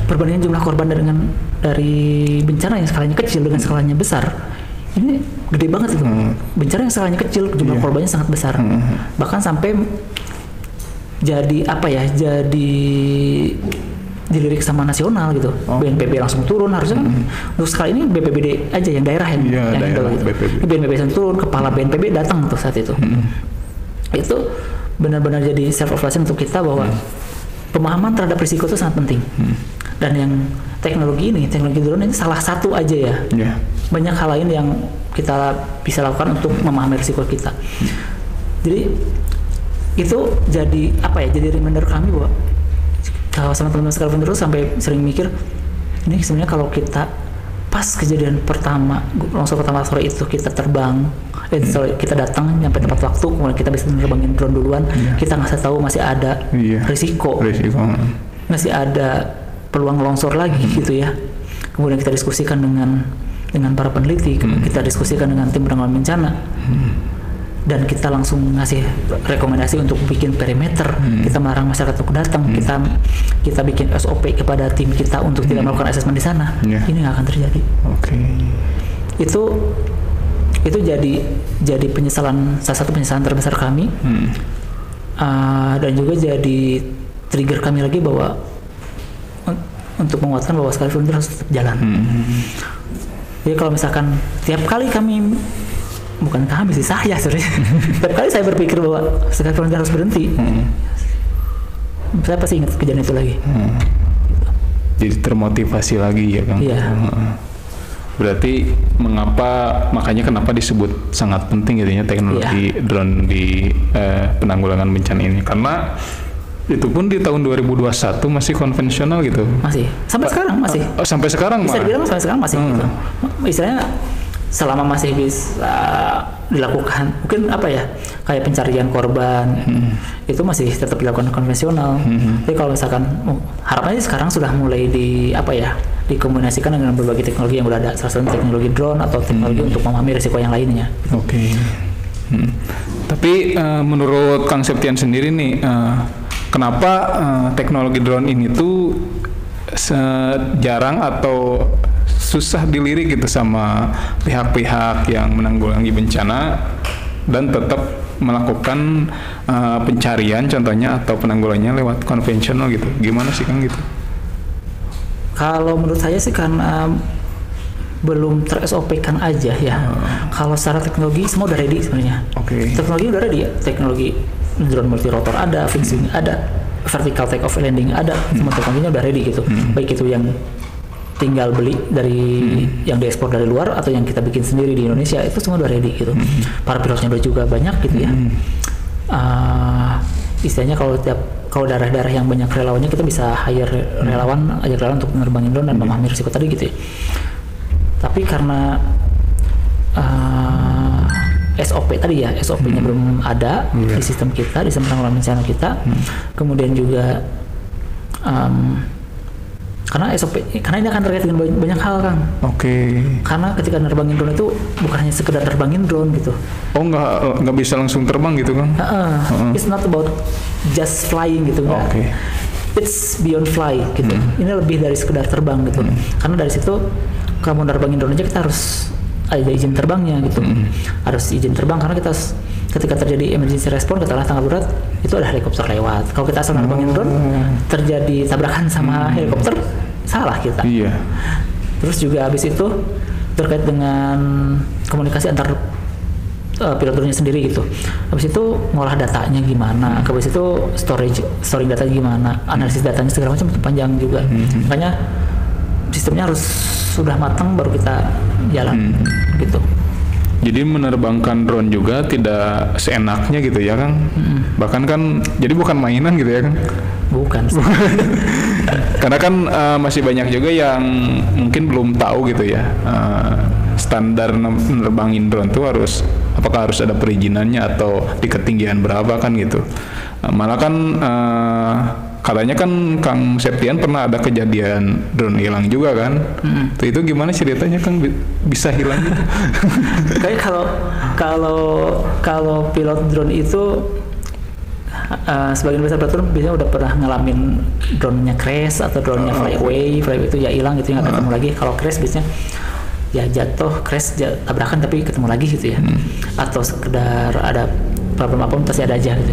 [SPEAKER 3] perbandingan jumlah korban dari bencana yang skalanya kecil dengan skalanya besar, ini gede banget itu. Bencana yang skalanya kecil, jumlah korbannya sangat besar. Bahkan sampai jadi dilirik sama nasional gitu. BNPB langsung turun, harusnya kan untuk sekali ini BPBD aja yang daerah yang
[SPEAKER 1] daerah,
[SPEAKER 3] gitu.
[SPEAKER 1] BPBD.
[SPEAKER 3] BNPB langsung turun, kepala BNPB datang tuh saat itu. Itu benar-benar jadi self reflection untuk kita bahwa pemahaman terhadap risiko itu sangat penting. Dan yang teknologi drone ini salah satu aja ya. Banyak hal lain yang kita bisa lakukan untuk memahami risiko kita. Jadi itu jadi apa ya? Jadi reminder kami bahwa kalau sama teman-teman sekalian terus sampai sering mikir, ini sebenarnya kalau kita pas kejadian pertama longsor pertama sore itu kita terbang, kita datang nyampe tepat waktu, kemudian kita bisa nerbangin drone duluan, kita nggak tahu masih ada risiko, masih ada peluang longsor lagi gitu ya. Kemudian kita diskusikan dengan para peneliti, kita diskusikan dengan tim penanggulangan bencana. Dan kita langsung ngasih rekomendasi untuk bikin perimeter, kita melarang masyarakat untuk datang, kita bikin SOP kepada tim kita untuk tidak melakukan asesmen di sana. Ini nggak akan terjadi. Itu jadi penyesalan, salah satu penyesalan terbesar kami, dan juga jadi trigger kami lagi bahwa untuk menguatkan bahwa Sky Frontier harus tetap jalan. Jadi kalau misalkan tiap kali kami, bukan kami sih, saya sebenarnya tiap kali saya berpikir bahwa Sky Frontier harus berhenti, saya pasti ingat kejadian itu lagi.
[SPEAKER 1] Jadi termotivasi lagi ya Kang. Berarti makanya kenapa disebut sangat penting gitu ya teknologi drone di penanggulangan bencana ini, karena itu pun di tahun 2021 masih konvensional gitu.
[SPEAKER 3] Masih. Sampai sekarang masih.
[SPEAKER 1] Sampai sekarang
[SPEAKER 3] bisa dibilang sampai sekarang masih gitu. Istilahnya selama masih bisa dilakukan, mungkin apa ya, kayak pencarian korban, itu masih tetap dilakukan konvensional. Tapi kalau misalkan harapannya sekarang sudah mulai dikombinasikan dengan berbagai teknologi yang udah ada, salah satu teknologi drone atau teknologi untuk memahami risiko yang lainnya.
[SPEAKER 1] Tapi menurut Kang Septian sendiri nih, kenapa teknologi drone ini tuh jarang atau susah dilirik gitu sama pihak-pihak yang menanggulangi bencana dan tetap melakukan pencarian contohnya atau penanggulangannya lewat konvensional gitu? Gimana sih Kang gitu?
[SPEAKER 3] Kalau menurut saya sih karena belum ter-SOP-kan aja ya. Kalau secara teknologi semua udah ready sebenarnya. Teknologi udah ready ya. Teknologi drone multirotor ada, fixing ada, vertical take off landing ada, semua teknologinya udah ready gitu. Baik itu yang tinggal beli dari yang diekspor dari luar atau yang kita bikin sendiri di Indonesia, itu semua udah ready gitu. Para pilotnya udah juga banyak gitu ya. Istilahnya kalau daerah-daerah yang banyak relawannya, kita bisa hire relawan, ajak relawan untuk menerbangin drone dan memahami risiko tadi gitu ya. Tapi karena SOP tadi ya, SOP-nya belum ada di sistem kita, di sistem penanggulangan bencana kita. Kemudian juga karena SOP, karena ini akan terkait dengan banyak hal Kang. Karena ketika nerbangin drone itu bukan hanya sekedar nerbangin drone gitu.
[SPEAKER 1] Nggak bisa langsung terbang gitu Kang?
[SPEAKER 3] It's not about just flying gitu kan. It's beyond fly gitu. Ini lebih dari sekedar terbang gitu. Karena dari situ kalau mau nerbangin drone aja kita harus ada izin terbangnya gitu. Harus izin terbang karena kita ketika terjadi emergency response, katakanlah tanggap darurat, itu ada helikopter lewat. Kalau kita asal nerbangin drone, terjadi tabrakan sama helikopter, salah kita. Terus juga habis itu terkait dengan komunikasi antar pilot drone-nya sendiri gitu. Habis itu ngolah datanya gimana, habis itu storing datanya gimana, analisis datanya segala macam, itu panjang juga. Makanya sistemnya harus sudah matang baru kita jalan gitu.
[SPEAKER 1] Jadi menerbangkan drone juga tidak seenaknya gitu ya Kang? Bahkan kan jadi bukan mainan gitu ya Kang?
[SPEAKER 3] Bukan.
[SPEAKER 1] Karena kan masih banyak juga yang mungkin belum tahu gitu ya, standar menerbangin drone tuh apakah harus ada perizinannya atau di ketinggian berapa kan gitu. Malah kan katanya kan Kang Septian pernah ada kejadian drone hilang juga kan? Itu gimana ceritanya Kang bisa hilang gitu?
[SPEAKER 3] Kayak kalau pilot drone itu sebagian besar pilot biasanya udah pernah ngalamin drone-nya crash atau drone-nya fly away itu ya hilang gitu, nggak ketemu lagi. Kalau crash biasanya ya jatuh, crash, tabrakan tapi ketemu lagi gitu ya. Atau sekedar ada problem apa pasti ada aja gitu.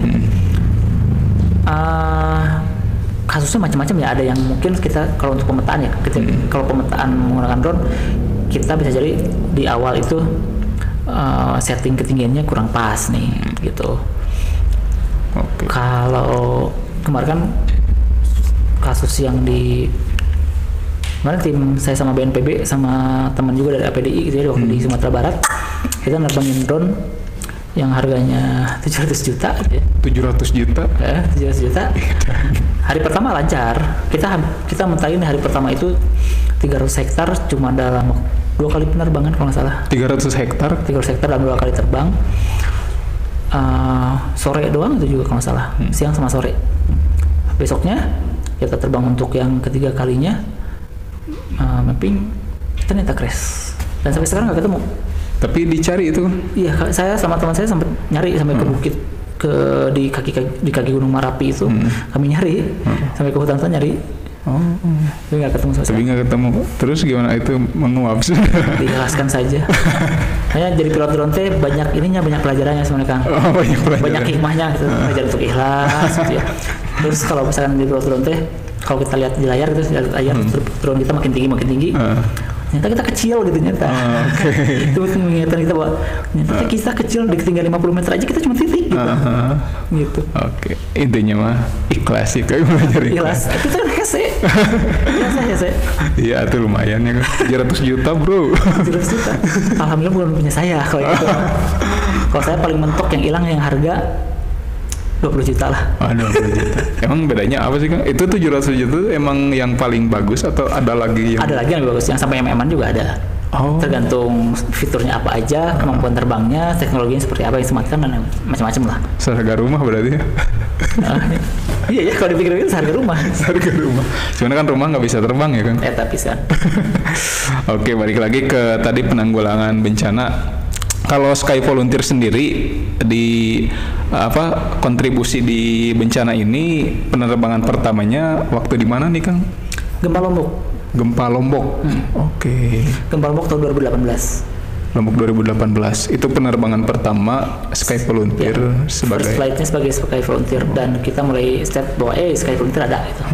[SPEAKER 3] kasusnya macam-macam ya. Ada yang mungkin kita kalau untuk pemetaan ya, kalau pemetaan menggunakan drone, kita bisa jadi di awal itu setting ketinggiannya kurang pas nih gitu. Kalau kemarin kan kasus yang kemarin tim saya sama BNPB sama teman juga dari APDI gitu ya, waktu di Sumatera Barat kita nerbangin drone yang harganya 700 juta gitu ya.
[SPEAKER 1] 700 juta?
[SPEAKER 3] 700 juta. Hari pertama lancar. Kita mentahin hari pertama itu 300 hektar cuma dalam 2 kali penerbangan kalau nggak salah. 300 hektar dalam 2 kali terbang. Sore doang itu juga kalau nggak salah. Siang sama sore. Besoknya kita terbang untuk yang ketiga kalinya, mapping ternyata crash. Dan sampai sekarang nggak ketemu. Tapi dicari itu? Iya, saya sama teman saya sempat nyari sampai ke bukit, di kaki Gunung Marapi itu, kami nyari sampai ke hutan nyari. Tapi nggak ketemu. Terus gimana itu menguap? Dijelaskan saja. Hanya jadi pilot drone teh banyak pelajarannya sebenarnya Kang. Banyak hikmahnya gitu. Belajar untuk ikhlas gitu ya. Terus kalau misalkan di pilot drone teh, kalau kita lihat di layar gitu, drone kita makin tinggi. Ternyata kita kecil gitu ternyata. Itu mengingatkan kita bahwa ternyata kita kecil di ketinggian 50 meter aja kita cuma titik gitu. Gitu. Intinya mah ikhlas sih kayak belajar ikhlas. Kita kan hese. Iya, itu lumayan ya kan. 700 juta, Bro. 700 juta. Alhamdulillah bukan punya saya kalau gitu. Kalau saya paling mentok yang hilang yang harga 20 juta lah. 20 juta. Emang bedanya apa sih Kang? Itu 700 juta emang yang paling bagus atau ada lagi yang? Ada lagi yang lebih bagus, yang sampai MM-an juga ada. Tergantung fiturnya apa aja, kemampuan terbangnya, teknologinya seperti apa yang disematkan dan macam-macam lah. Seharga rumah berarti ya? Iya ya, kalau dipikir-pikir seharga rumah. Cuman kan rumah nggak bisa terbang ya Kang? Tapi bisa. Oke, balik lagi ke tadi penanggulangan bencana. Kalau Sky Volunteer sendiri di kontribusi di bencana ini, penerbangan pertamanya waktu di mana nih Kang? Gempa Lombok. Gempa Lombok tahun 2018. Lombok 2018 itu penerbangan pertama Sky Volunteer sebagai first flightnya sebagai Sky Volunteer dan kita mulai step bahwa Sky Volunteer ada gitu.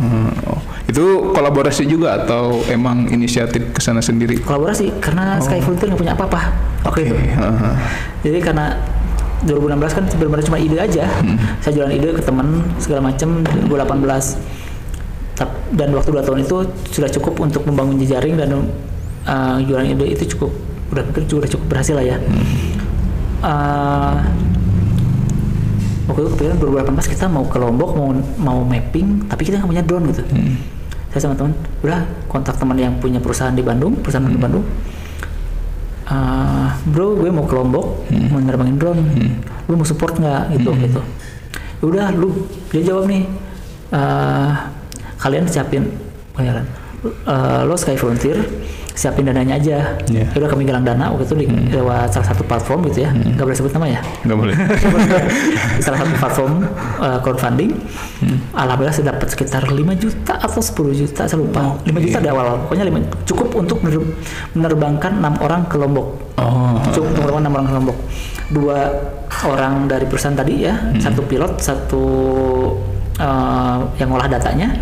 [SPEAKER 3] Itu kolaborasi juga atau emang inisiatif kesana sendiri? Kolaborasi karena Sky Volunteer nggak punya apa-apa. Jadi karena 2016 kan sebenarnya cuma ide aja. Saya jualan ide ke teman segala macam 2018. Dan waktu 2 tahun itu sudah cukup untuk membangun jejaring dan jualan ide itu cukup cukup berhasil lah ya. Waktu itu kepikiran 2018 kita mau ke Lombok mau mapping tapi kita nggak punya drone gitu. Saya sama teman udah kontak teman yang punya perusahaan di Bandung. Bro, gue mau ke Lombok mau nerbangin drone, lu mau support nggak gitu. Udah, dia jawab nih, kalian siapin bayaran, lo Sky Volunteer siapin dananya aja. Udah kami galang dana waktu itu lewat salah satu platform gitu ya, nggak boleh sebut nama ya? Nggak boleh. Salah satu platform crowdfunding. Alhamdulillah saya dapat sekitar 5 juta atau 10 juta, saya lupa. 5 juta di awal, pokoknya cukup untuk menerbangkan 6 orang ke Lombok. Cukup untuk menerbangkan 6 orang ke Lombok. 2 orang dari perusahaan tadi ya, 1 pilot, 1 yang olah datanya.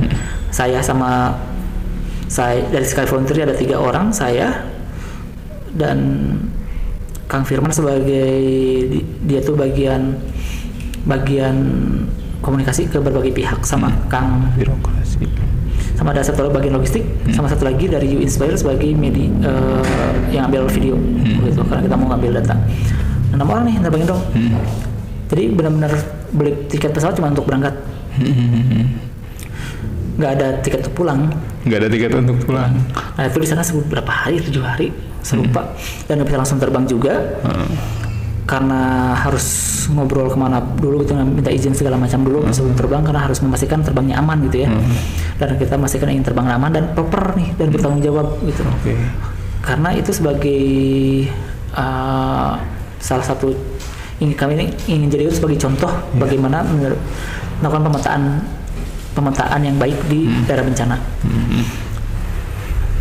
[SPEAKER 3] Saya dari Sky Volunteer ada 3 orang, saya dan Kang Firman sebagai dia tuh bagian komunikasi ke berbagai pihak sama Kang birokrasi. Sama ada satu bagian logistik, sama satu lagi dari You Inspire sebagai media yang ambil video gitu karena kita mau ngambil data. 6 orang nih nerbangin dong. Jadi benar-benar beli tiket pesawat cuma untuk berangkat. Nggak ada tiket untuk pulang. Nah itu di sana berapa hari, 7 hari, saya lupa. Dan nggak bisa langsung terbang juga. Karena harus ngobrol kemana dulu gitu, minta izin segala macam dulu sebelum terbang karena harus memastikan terbangnya aman gitu ya. Dan kita memastikan ingin terbang aman dan proper nih dan bertanggung jawab gitu. Karena itu sebagai salah satu kami ingin jadi itu sebagai contoh bagaimana melakukan pemetaan yang baik di daerah bencana.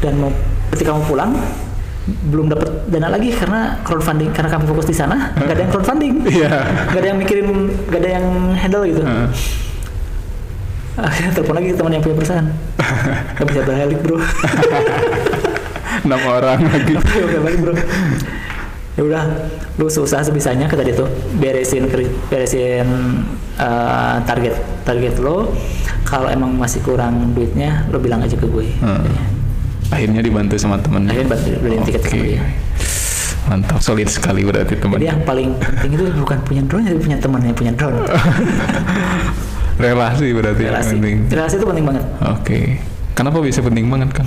[SPEAKER 3] Dan ketika mau pulang belum dapat dana lagi karena crowdfunding, karena kami fokus di sana nggak ada yang crowdfunding, nggak ada yang mikirin, nggak ada yang handle gitu. Akhirnya telepon lagi teman yang punya perusahaan. Gak bisa balik bro.
[SPEAKER 1] 6 orang lagi.
[SPEAKER 3] Gak bisa balik bro. Ya udah, lu usaha sebisanya kata dia tuh, beresin target lo. Kalau emang masih kurang duitnya, lo bilang aja ke gue.
[SPEAKER 1] Akhirnya dibantu sama temennya.
[SPEAKER 3] Akhirnya bantu beliin tiket sama dia.
[SPEAKER 1] Mantap, solid sekali berarti teman.
[SPEAKER 3] Jadi yang paling penting itu bukan punya drone, tapi punya teman yang punya drone.
[SPEAKER 1] Relasi berarti penting.
[SPEAKER 3] Relasi itu penting banget.
[SPEAKER 1] Oke. Kenapa bisa penting banget kan?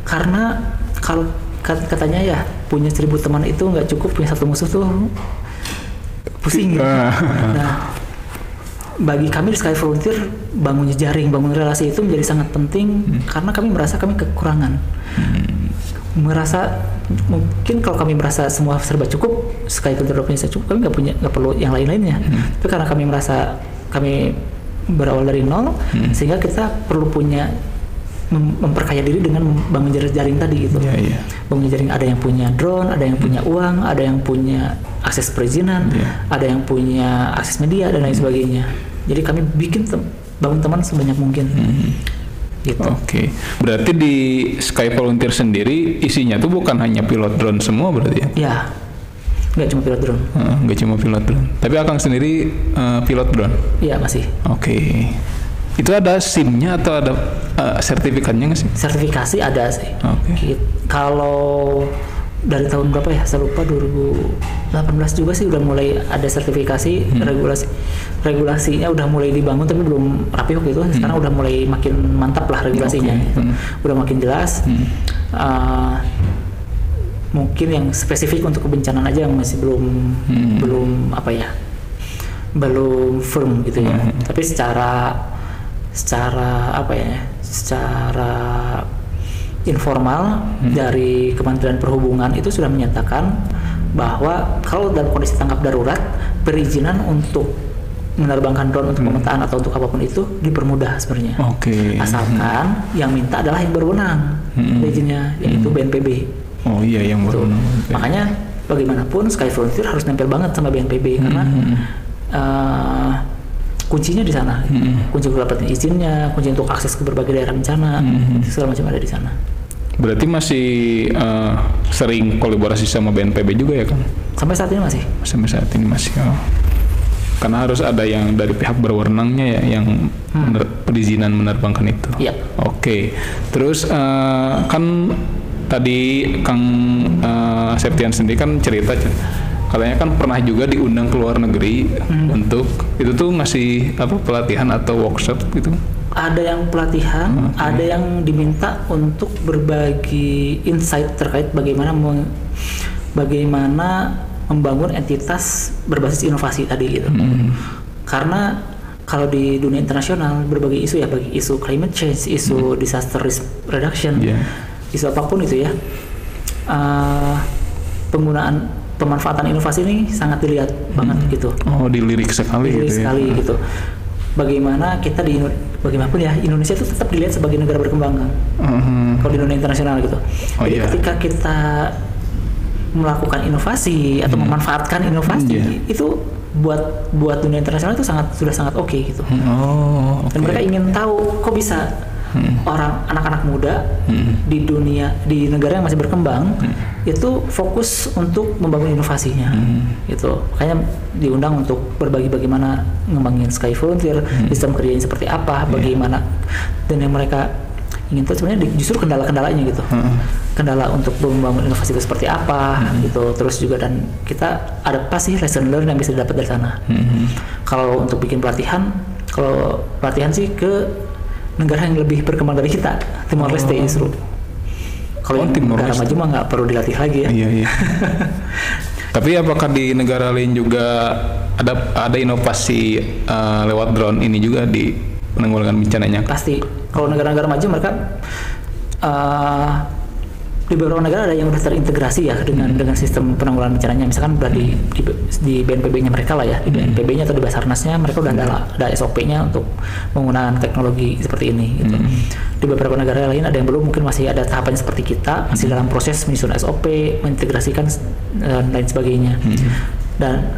[SPEAKER 3] Karena kalau katanya ya punya 1000 teman itu nggak cukup, punya satu musuh tuh pusing gitu. Nah, bagi kami di Sky Frontier bangun jejaring, bangun relasi itu menjadi sangat penting karena kami merasa kami kekurangan. Merasa mungkin kalau kami merasa semua serba cukup, Sky Frontier punya cukup, kami nggak perlu yang lain-lainnya. Tapi karena kami merasa kami berawal dari nol, sehingga kita perlu punya memperkaya diri dengan membangun jaring tadi gitu. Bangun jaring, ada yang punya drone, ada yang punya uang, ada yang punya akses perizinan, ada yang punya akses media dan lain sebagainya. Jadi kami bikin bangun teman sebanyak mungkin. Gitu.
[SPEAKER 1] Oke. Berarti di Sky Volunteer sendiri isinya tuh bukan hanya pilot drone semua berarti ya?
[SPEAKER 3] Ya. Nggak cuma pilot drone.
[SPEAKER 1] Nggak cuma pilot drone. Tapi Akang sendiri pilot drone?
[SPEAKER 3] Iya masih.
[SPEAKER 1] Oke. Itu ada SIM-nya atau ada sertifikatnya nggak sih?
[SPEAKER 3] Sertifikasi ada sih.
[SPEAKER 1] Oke.
[SPEAKER 3] Kalau dari tahun berapa ya? Saya lupa, 2018 juga sih udah mulai ada sertifikasi. Regulasinya udah mulai dibangun tapi belum rapi waktu itu. Sekarang udah mulai makin mantap lah regulasinya. Gitu. Udah makin jelas. Mungkin yang spesifik untuk kebencanaan aja yang masih belum apa ya, belum firm gitu ya. Tapi secara apa ya, secara informal dari Kementerian Perhubungan itu sudah menyatakan bahwa kalau dalam kondisi tanggap darurat, perizinan untuk menerbangkan drone untuk pemetaan atau untuk apapun itu dipermudah sebenarnya. Asalkan yang minta adalah yang berwenang izinnya, yaitu BNPB.
[SPEAKER 1] Oh iya, yang berwenang.
[SPEAKER 3] Makanya bagaimanapun Sky Frontier harus nempel banget sama BNPB karena kuncinya di sana. Kunci untuk dapetin izinnya, kunci untuk akses ke berbagai daerah bencana, segala macam ada di sana.
[SPEAKER 1] Berarti masih sering kolaborasi sama BNPB juga ya kan?
[SPEAKER 3] Sampai saat ini masih.
[SPEAKER 1] Sampai saat ini masih. Karena harus ada yang dari pihak berwenangnya ya, yang perizinan menerbangkan itu.
[SPEAKER 3] Iya.
[SPEAKER 1] Oke. Terus kan tadi Kang Septian sendiri kan cerita katanya kan pernah juga diundang ke luar negeri untuk itu tuh ngasih apa, pelatihan atau workshop gitu.
[SPEAKER 3] Ada yang pelatihan, ada yang diminta untuk berbagi insight terkait bagaimana membangun entitas berbasis inovasi tadi gitu. Karena kalau di dunia internasional berbagai isu ya, bagi isu climate change, isu disaster risk reduction, isu apapun itu ya, pemanfaatan inovasi ini sangat dilihat banget gitu.
[SPEAKER 1] Oh, dilirik sekali.
[SPEAKER 3] Dilirik sekali gitu. Bagaimana kita bagaimanapun ya, Indonesia itu tetap dilihat sebagai negara berkembang kan. Kalau di dunia internasional gitu. Jadi ketika kita melakukan inovasi atau memanfaatkan inovasi itu buat dunia internasional itu sudah sangat oke gitu. Dan mereka ingin tahu kok bisa orang anak-anak muda di negara yang masih berkembang itu fokus untuk membangun inovasinya gitu. Makanya diundang untuk berbagi bagaimana ngembangin Sky Frontier, sistem kerjanya seperti apa, bagaimana, dan yang mereka ingin tahu sebenarnya justru kendala-kendalanya gitu. Kendala untuk membangun inovasi itu seperti apa gitu. Terus juga dan kita ada apa sih lesson learn yang bisa didapat dari sana. Kalau untuk bikin pelatihan sih ke negara yang lebih berkembang dari kita, Timor Leste justru. Kalau negara maju mah nggak perlu dilatih lagi ya.
[SPEAKER 1] Iya. Tapi apakah di negara lain juga ada inovasi lewat drone ini juga di penanggulangan bencananya?
[SPEAKER 3] Pasti. Kalau negara-negara maju mereka di beberapa negara ada yang sudah terintegrasi ya dengan sistem penanggulangan bencananya. Misalkan udah di BNPB-nya mereka lah ya, di BNPB-nya atau di Basarnas-nya mereka udah ada SOP-nya untuk menggunakan teknologi seperti ini gitu. Di beberapa negara lain ada yang belum, mungkin masih ada tahapan seperti kita, masih dalam proses menyusun SOP, mengintegrasikan dan lain sebagainya. Dan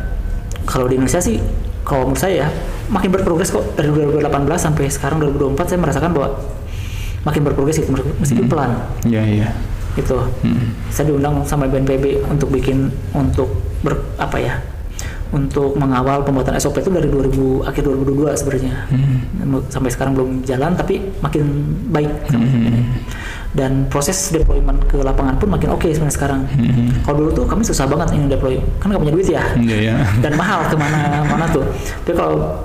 [SPEAKER 3] kalau di Indonesia sih kalau menurut saya makin berprogres kok dari 2018 sampai sekarang 2024 saya merasakan bahwa makin berprogres itu meskipun pelan.
[SPEAKER 1] Iya.
[SPEAKER 3] Gitu. Saya diundang sama BNPB untuk untuk mengawal pembuatan SOP itu dari akhir 2022 sebenarnya. Sampai sekarang belum jalan tapi makin baik. Dan proses deployment ke lapangan pun makin oke sebenarnya sekarang. Kalau dulu tuh kami susah banget ini deploy, kan nggak punya duit ya. Dan mahal kemana-mana tuh. Tapi kalau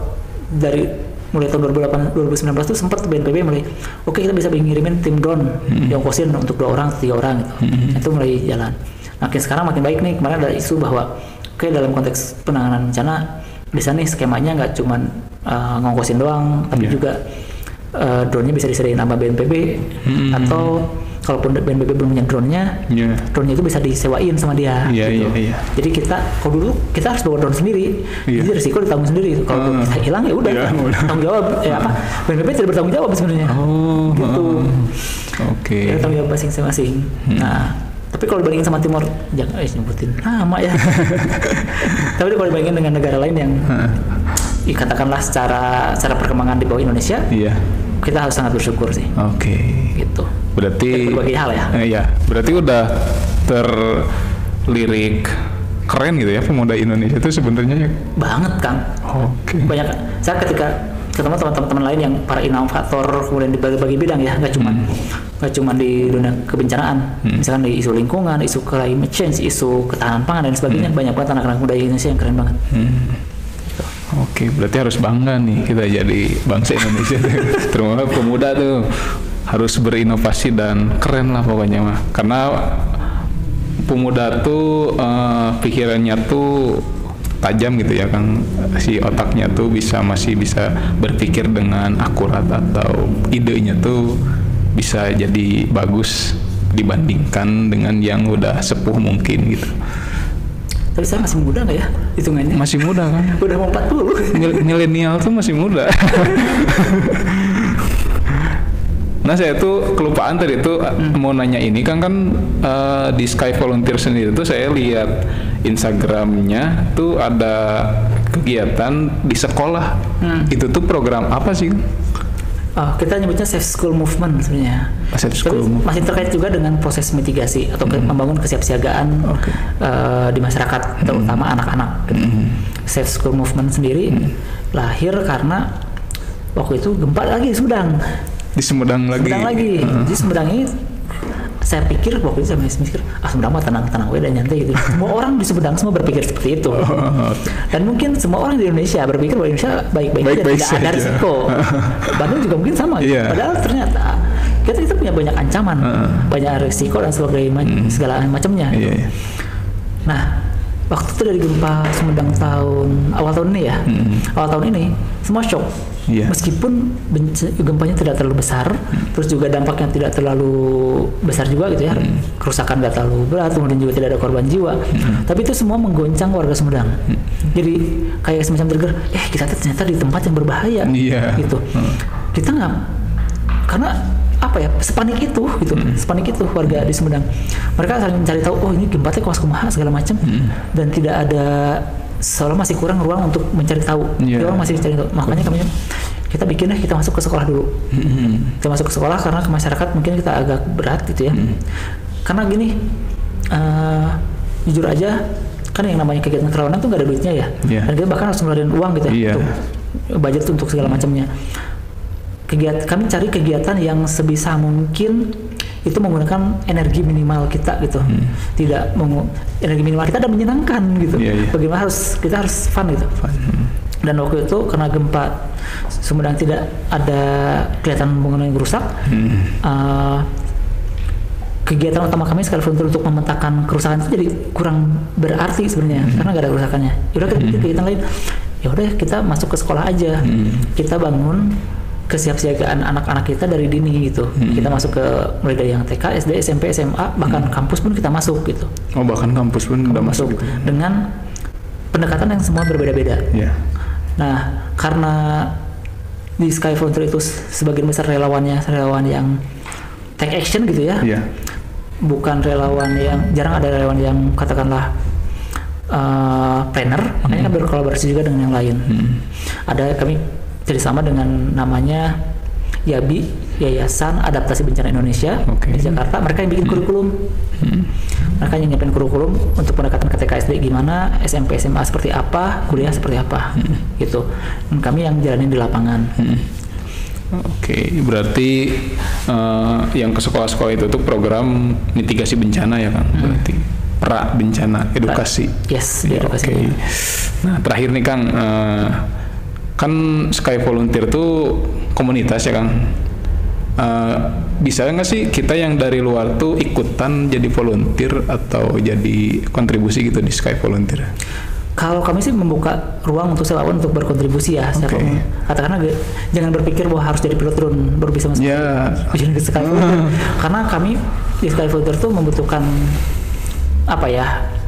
[SPEAKER 3] dari mulai tahun 2019 tuh sempat BNPB mulai oke, kita bisa ngirimin tim drone diongkosin untuk 2 orang 3 orang gitu. Itu mulai jalan. Makin sekarang makin baik nih. Kemarin ada isu bahwa oke, dalam konteks penanganan bencana bisa nih skemanya nggak cuma ngongkosin doang, tapi juga drone-nya bisa disediain sama BNPB atau kalaupun BNPB belum punya drone-nya, drone-nya itu bisa disewain sama dia. Gitu. Jadi kalau dulu kita harus bawa drone sendiri, jadi risiko ditanggung sendiri. Kalau kita hilang ya udah tanggung jawab. BNPB tidak bertanggung jawab sebenarnya. Gitu.
[SPEAKER 1] Oke.
[SPEAKER 3] Tanggung jawab masing-masing. Nah, tapi kalau dibandingin sama Timor, jangan nyebutin nama ya. Tapi kalau dibandingin dengan negara lain yang katakanlah secara perkembangan di bawah Indonesia, kita harus sangat bersyukur sih.
[SPEAKER 1] Oke.
[SPEAKER 3] Gitu.
[SPEAKER 1] Berarti
[SPEAKER 3] berbagai hal ya.
[SPEAKER 1] Iya, berarti udah terlirik keren gitu ya pemuda Indonesia itu sebenarnya.
[SPEAKER 3] Banget kan.
[SPEAKER 1] Oke.
[SPEAKER 3] Banyak. Saya ketika ketemu teman-teman lain yang para inovator kemudian di berbagai bidang ya, nggak cuma di dunia kebencanaan, misalkan di isu lingkungan, isu climate change, isu ketahanan pangan dan sebagainya, banyak banget anak-anak muda Indonesia yang keren banget.
[SPEAKER 1] Oke, berarti harus bangga nih kita jadi bangsa Indonesia. Terutama pemuda tuh harus berinovasi dan keren lah pokoknya mah. Karena pemuda tuh pikirannya tuh tajam gitu ya Kang, si otaknya tuh masih bisa berpikir dengan akurat atau idenya tuh bisa jadi bagus dibandingkan dengan yang udah sepuh mungkin gitu.
[SPEAKER 3] Tapi saya masih muda nggak ya hitungannya?
[SPEAKER 1] Masih muda kan?
[SPEAKER 3] Udah mau 40.
[SPEAKER 1] Milenial tuh masih muda. Nah saya tuh kelupaan tadi tuh mau nanya ini kan di Sky Volunteer sendiri tuh saya lihat Instagramnya tuh ada kegiatan di sekolah. Itu tuh program apa sih?
[SPEAKER 3] Kita nyebutnya Safe School Movement sebenarnya. Masih terkait juga dengan proses mitigasi atau membangun kesiapsiagaan di masyarakat, terutama anak-anak. Safe School Movement sendiri lahir karena waktu itu gempa lagi di Sumedang.
[SPEAKER 1] Di Sumedang lagi.
[SPEAKER 3] Jadi Sumedang ini saya pikir waktu itu saya mikir Sumedang mah tenang-tenang dan nyantai gitu. Semua orang di Sumedang semua berpikir seperti itu. Dan mungkin semua orang di Indonesia berpikir bahwa Indonesia baik-baik aja, tidak ada risiko. Bandung juga mungkin sama. Padahal ternyata kita punya banyak ancaman, banyak risiko dan segala macamnya. Nah, waktu itu dari gempa Sumedang awal tahun ini ya, awal tahun ini semua shock. Meskipun gempanya tidak terlalu besar, terus juga dampaknya tidak terlalu besar juga gitu ya, kerusakan tidak terlalu berat, kemudian juga tidak ada korban jiwa, tapi itu semua menggoncang warga Sumedang. Jadi kayak semacam trigger, kita ternyata di tempat yang berbahaya, gitu. Kita nggak, karena apa ya, sepanik itu gitu, sepanik itu warga di Sumedang. Mereka saling mencari tahu, ini gempanya kumaha segala macam, dan tidak ada, seolah masih kurang ruang untuk mencari tahu. Orang masih mencari tahu. Makanya kita bikin kita masuk ke sekolah dulu. Kita masuk ke sekolah karena ke masyarakat mungkin kita agak berat gitu ya. Karena gini, jujur aja kan yang namanya kegiatan kerawanan tuh nggak ada duitnya ya. Dan kita bahkan harus ngeluarin uang gitu ya, untuk budget untuk segala macamnya. Kami cari kegiatan yang sebisa mungkin itu menggunakan energi minimal kita gitu. Tidak energi minimal kita dan menyenangkan gitu. Bagaimana kita harus fun gitu. Dan waktu itu karena gempa Sumedang tidak ada kelihatan bangunan yang rusak, kegiatan utama kami sekali untuk memetakan kerusakan itu jadi kurang berarti sebenarnya karena nggak ada kerusakannya. Yaudah kita bikin kegiatan lain. Yaudah kita masuk ke sekolah aja. Kita bangun kesiapsiagaan anak-anak kita dari dini gitu. Kita masuk ke mulai dari yang TK, SD, SMP, SMA, bahkan kampus pun kita masuk gitu.
[SPEAKER 1] Bahkan kampus pun udah masuk gitu.
[SPEAKER 3] Dengan pendekatan yang semua berbeda-beda. Nah, karena di Sky Volunteer itu sebagian besar relawan yang take action gitu ya. Bukan relawan yang, jarang ada relawan yang katakanlah planner, makanya kan berkolaborasi juga dengan yang lain. Ada kami kerjasama dengan namanya YABI, Yayasan Adaptasi Bencana Indonesia di Jakarta. Mereka yang bikin kurikulum, mereka yang nyiapin kurikulum untuk pendekatan ke TK SD gimana, SMP SMA seperti apa, kuliah seperti apa, gitu. Dan kami yang jalanin di lapangan.
[SPEAKER 1] Oke, berarti yang ke sekolah-sekolah itu tuh program mitigasi bencana ya Kang? Berarti pra bencana edukasi.
[SPEAKER 3] Yes, di edukasi.
[SPEAKER 1] Oke. Nah terakhir nih Kang, kan Sky Volunteer tuh komunitas ya Kang. Bisa nggak sih kita yang dari luar tuh ikutan jadi volunteer atau jadi kontribusi gitu di Sky Volunteer?
[SPEAKER 3] Kalau kami sih membuka ruang untuk siapapun untuk berkontribusi ya. Siapapun. Katakanlah jangan berpikir bahwa harus jadi pilot drone baru bisa masuk di Sky Volunteer. Karena kami di Sky Volunteer tuh membutuhkan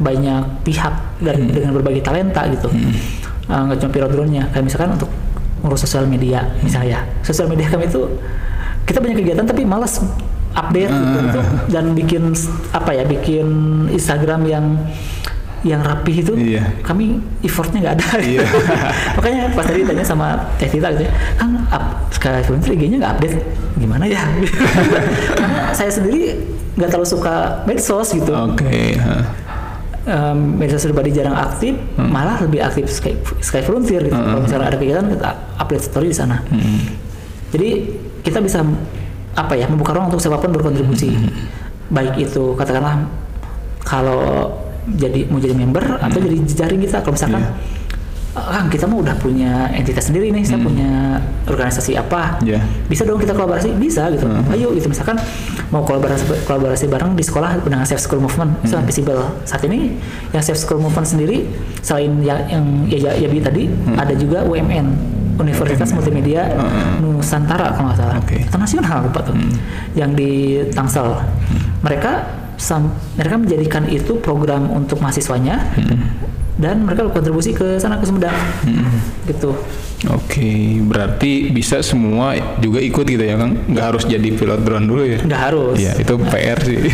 [SPEAKER 3] banyak pihak dengan berbagai talenta gitu. Nggak cuma pilot drone-nya, kayak misalkan untuk ngurus sosial media misalnya. Sosial media kami itu kita banyak kegiatan tapi malas update gitu, dan bikin Instagram yang rapi itu, kami effortnya nggak ada. Makanya pas tadi tanya sama Teh Tita gitu ya, Kang, Sky Volunteer IG-nya nggak update, gimana ya? Karena saya sendiri nggak terlalu suka medsos gitu. Medsos pribadi jarang aktif, malah lebih aktif Sky Volunteer gitu. Kalau misalnya ada kegiatan kita update story di sana. Jadi kita bisa membuka ruang untuk siapapun berkontribusi. Baik itu katakanlah kalau mau jadi member atau jadi jejaring kita. Kalau misalkan Kang, kita mah udah punya entitas sendiri nih, saya punya organisasi apa, bisa dong kita kolaborasi, bisa gitu. Ayo gitu, misalkan mau kolaborasi bareng di sekolah dengan Safe School Movement, sangat visible. Saat ini yang Safe School Movement sendiri selain yang YABI tadi, ada juga UMN, Universitas Multimedia Nusantara kalau nggak salah, internasional lupa tuh, yang di Tangsel. Mereka menjadikan itu program untuk mahasiswanya, dan mereka berkontribusi ke sana, ke Sumedang, gitu.
[SPEAKER 1] Oke, berarti bisa semua juga ikut gitu ya Kang? Nggak harus jadi pilot drone dulu ya?
[SPEAKER 3] Nggak harus.
[SPEAKER 1] Iya, itu PR sih.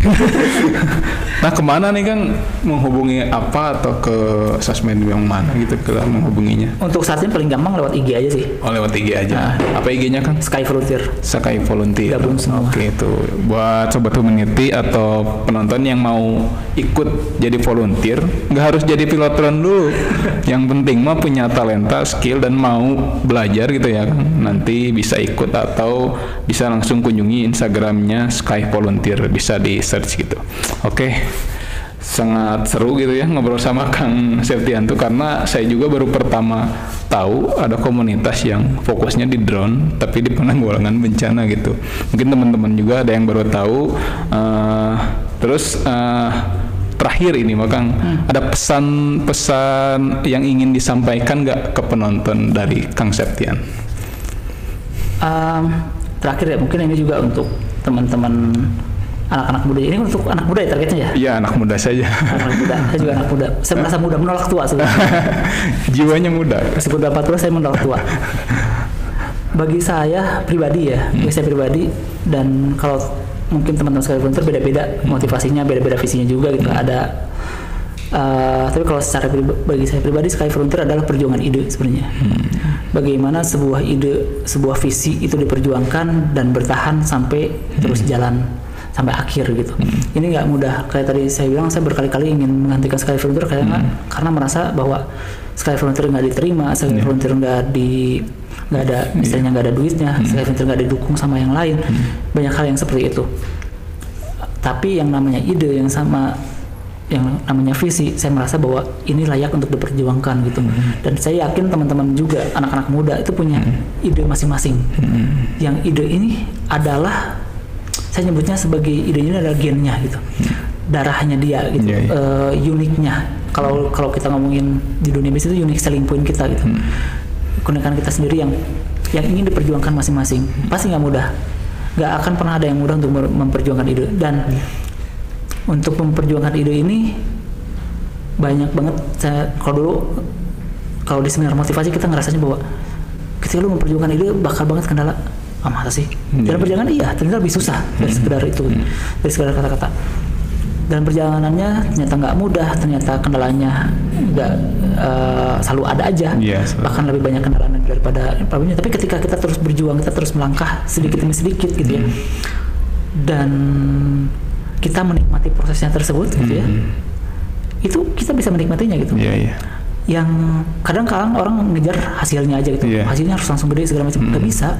[SPEAKER 1] Nah, kemana nih Kang? Menghubungi apa atau ke sosmed yang mana gitu kalau menghubunginya?
[SPEAKER 3] Untuk saat ini paling gampang lewat IG aja sih.
[SPEAKER 1] Oh, lewat IG aja. Apa IG-nya Kang?
[SPEAKER 3] Sky Volunteer.
[SPEAKER 1] Sky Volunteer.
[SPEAKER 3] Gabung semua.
[SPEAKER 1] Oke, itu buat sobat Humanity atau penonton yang mau ikut jadi volunteer, nggak harus jadi pilot drone dulu. Yang penting mah punya talenta, skill, dan mau belajar gitu ya Kang. Nanti bisa ikut atau bisa langsung kunjungi Instagramnya Sky Volunteer, bisa di search gitu. Oke, sangat seru gitu ya ngobrol sama Kang Septianto, karena saya juga baru pertama tahu ada komunitas yang fokusnya di drone tapi di penanggulangan bencana gitu. Mungkin teman-teman juga ada yang baru tahu. Terus terakhir ini Kang, ada pesan-pesan yang ingin disampaikan nggak ke penonton dari Kang Septian?
[SPEAKER 3] Terakhir ya, mungkin ini juga untuk teman-teman anak-anak muda. Ini untuk anak muda ya targetnya ya?
[SPEAKER 1] Iya, anak muda saja.
[SPEAKER 3] Anak muda, saya juga anak muda. Saya merasa muda, menolak tua sebenarnya.
[SPEAKER 1] Jiwanya muda.
[SPEAKER 3] Meskipun udah 40 saya menolak tua. Bagi saya pribadi dan kalau mungkin teman-teman Sky Volunteer beda-beda motivasinya, beda-beda visinya juga gitu. Ada tapi kalau secara bagi saya pribadi, Sky Volunteer adalah perjuangan ide sebenarnya. Bagaimana sebuah ide, sebuah visi itu diperjuangkan dan bertahan sampai terus jalan sampai akhir gitu. Ini nggak mudah. Kayak tadi saya bilang, saya berkali-kali ingin menggantikan Sky Volunteer karena merasa bahwa Sky Volunteer nggak diterima, Sky Volunteer nggak ada misalnya nggak ada duitnya, Sky Volunteer nggak didukung sama yang lain, banyak hal yang seperti itu. Tapi yang namanya ide yang sama, yang namanya visi, saya merasa bahwa ini layak untuk diperjuangkan gitu. Dan saya yakin teman-teman juga anak-anak muda itu punya ide masing-masing. Yang ide ini adalah, saya nyebutnya sebagai idenya adalah gennya gitu, darahnya dia gitu, uniknya. Kalau kita ngomongin di dunia bisnis itu unique selling point kita gitu. Keunikan kita sendiri yang ingin diperjuangkan masing-masing. Pasti nggak mudah, nggak akan pernah ada yang mudah untuk memperjuangkan ide. Dan untuk memperjuangkan ide ini banyak banget. Kalau di seminar motivasi kita ngerasanya bahwa ketika lu memperjuangkan ide bakal banget kendala. Masa sih? Dalam perjuangan ternyata lebih susah dari sekedar itu, dari sekedar kata-kata. Dan perjalanannya ternyata nggak mudah, ternyata kendalanya nggak selalu ada aja, bahkan lebih banyak kendala daripada problemnya. Tapi ketika kita terus berjuang, kita terus melangkah sedikit demi sedikit gitu ya, dan kita menikmati prosesnya tersebut gitu ya, itu kita bisa menikmatinya gitu. Yang kadang-kadang orang ngejar hasilnya aja gitu, hasilnya harus langsung gede segala macam, nggak bisa.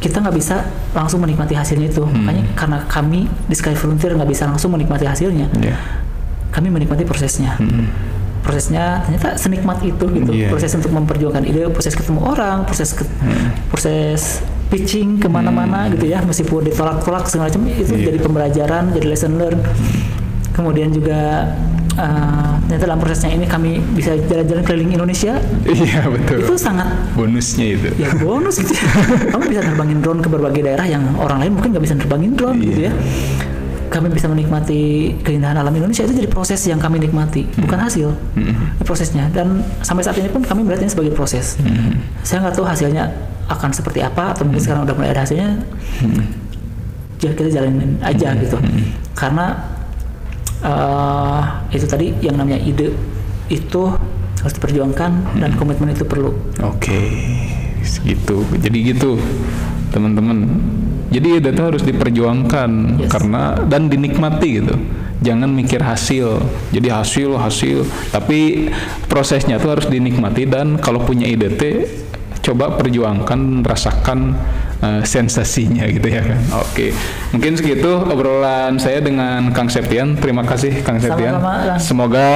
[SPEAKER 3] Kita nggak bisa langsung menikmati hasilnya itu. Makanya karena kami di Sky Frontier nggak bisa langsung menikmati hasilnya, kami menikmati prosesnya. Prosesnya ternyata senikmat itu gitu. Proses untuk memperjuangkan ide, proses ketemu orang, proses pitching kemana-mana gitu ya, meskipun ditolak-tolak segala macam, itu jadi pembelajaran, jadi lesson learn. Kemudian juga ternyata dalam prosesnya ini kami bisa jalan-jalan keliling Indonesia.
[SPEAKER 1] Iya betul.
[SPEAKER 3] Itu sangat
[SPEAKER 1] bonusnya itu.
[SPEAKER 3] Ya bonus gitu. Kamu bisa terbangin drone ke berbagai daerah yang orang lain mungkin nggak bisa terbangin drone gitu ya. Kami bisa menikmati keindahan alam Indonesia, itu jadi proses yang kami nikmati, bukan hasil. Prosesnya. Dan sampai saat ini pun kami melihat ini sebagai proses. Saya nggak tahu hasilnya akan seperti apa, atau mungkin sekarang udah mulai ada hasilnya. Ya kita jalanin aja gitu. Karena itu tadi yang namanya ide itu harus diperjuangkan dan komitmen itu perlu.
[SPEAKER 1] Oke, gitu. Jadi gitu, teman-teman. Jadi ide itu harus diperjuangkan karena dan dinikmati gitu. Jangan mikir hasil. Jadi hasil, tapi prosesnya tuh harus dinikmati, dan kalau punya ide teh coba perjuangkan, rasakan sensasinya gitu ya kan. Oke, mungkin segitu obrolan saya dengan Kang Septian. Terima kasih Kang Septian.
[SPEAKER 3] Sama-sama.
[SPEAKER 1] Semoga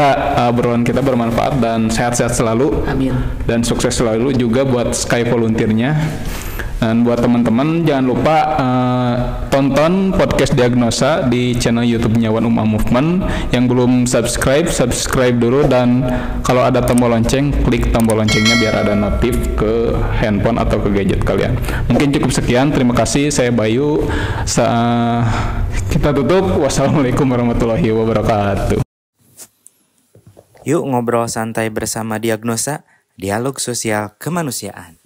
[SPEAKER 1] obrolan kita bermanfaat dan sehat-sehat selalu.
[SPEAKER 3] Amin. Dan
[SPEAKER 1] sukses selalu juga buat Sky Volunteer-nya. Dan buat teman-teman jangan lupa tonton podcast Diagnosa di channel YouTube-nya One Ummah Movement. Yang belum subscribe dulu, dan kalau ada tombol lonceng, klik tombol loncengnya biar ada notif ke handphone atau ke gadget kalian. Mungkin cukup sekian, terima kasih. Saya Bayu. Kita tutup. Wassalamualaikum warahmatullahi wabarakatuh.
[SPEAKER 2] Yuk ngobrol santai bersama Diagnosa, dialog sosial kemanusiaan.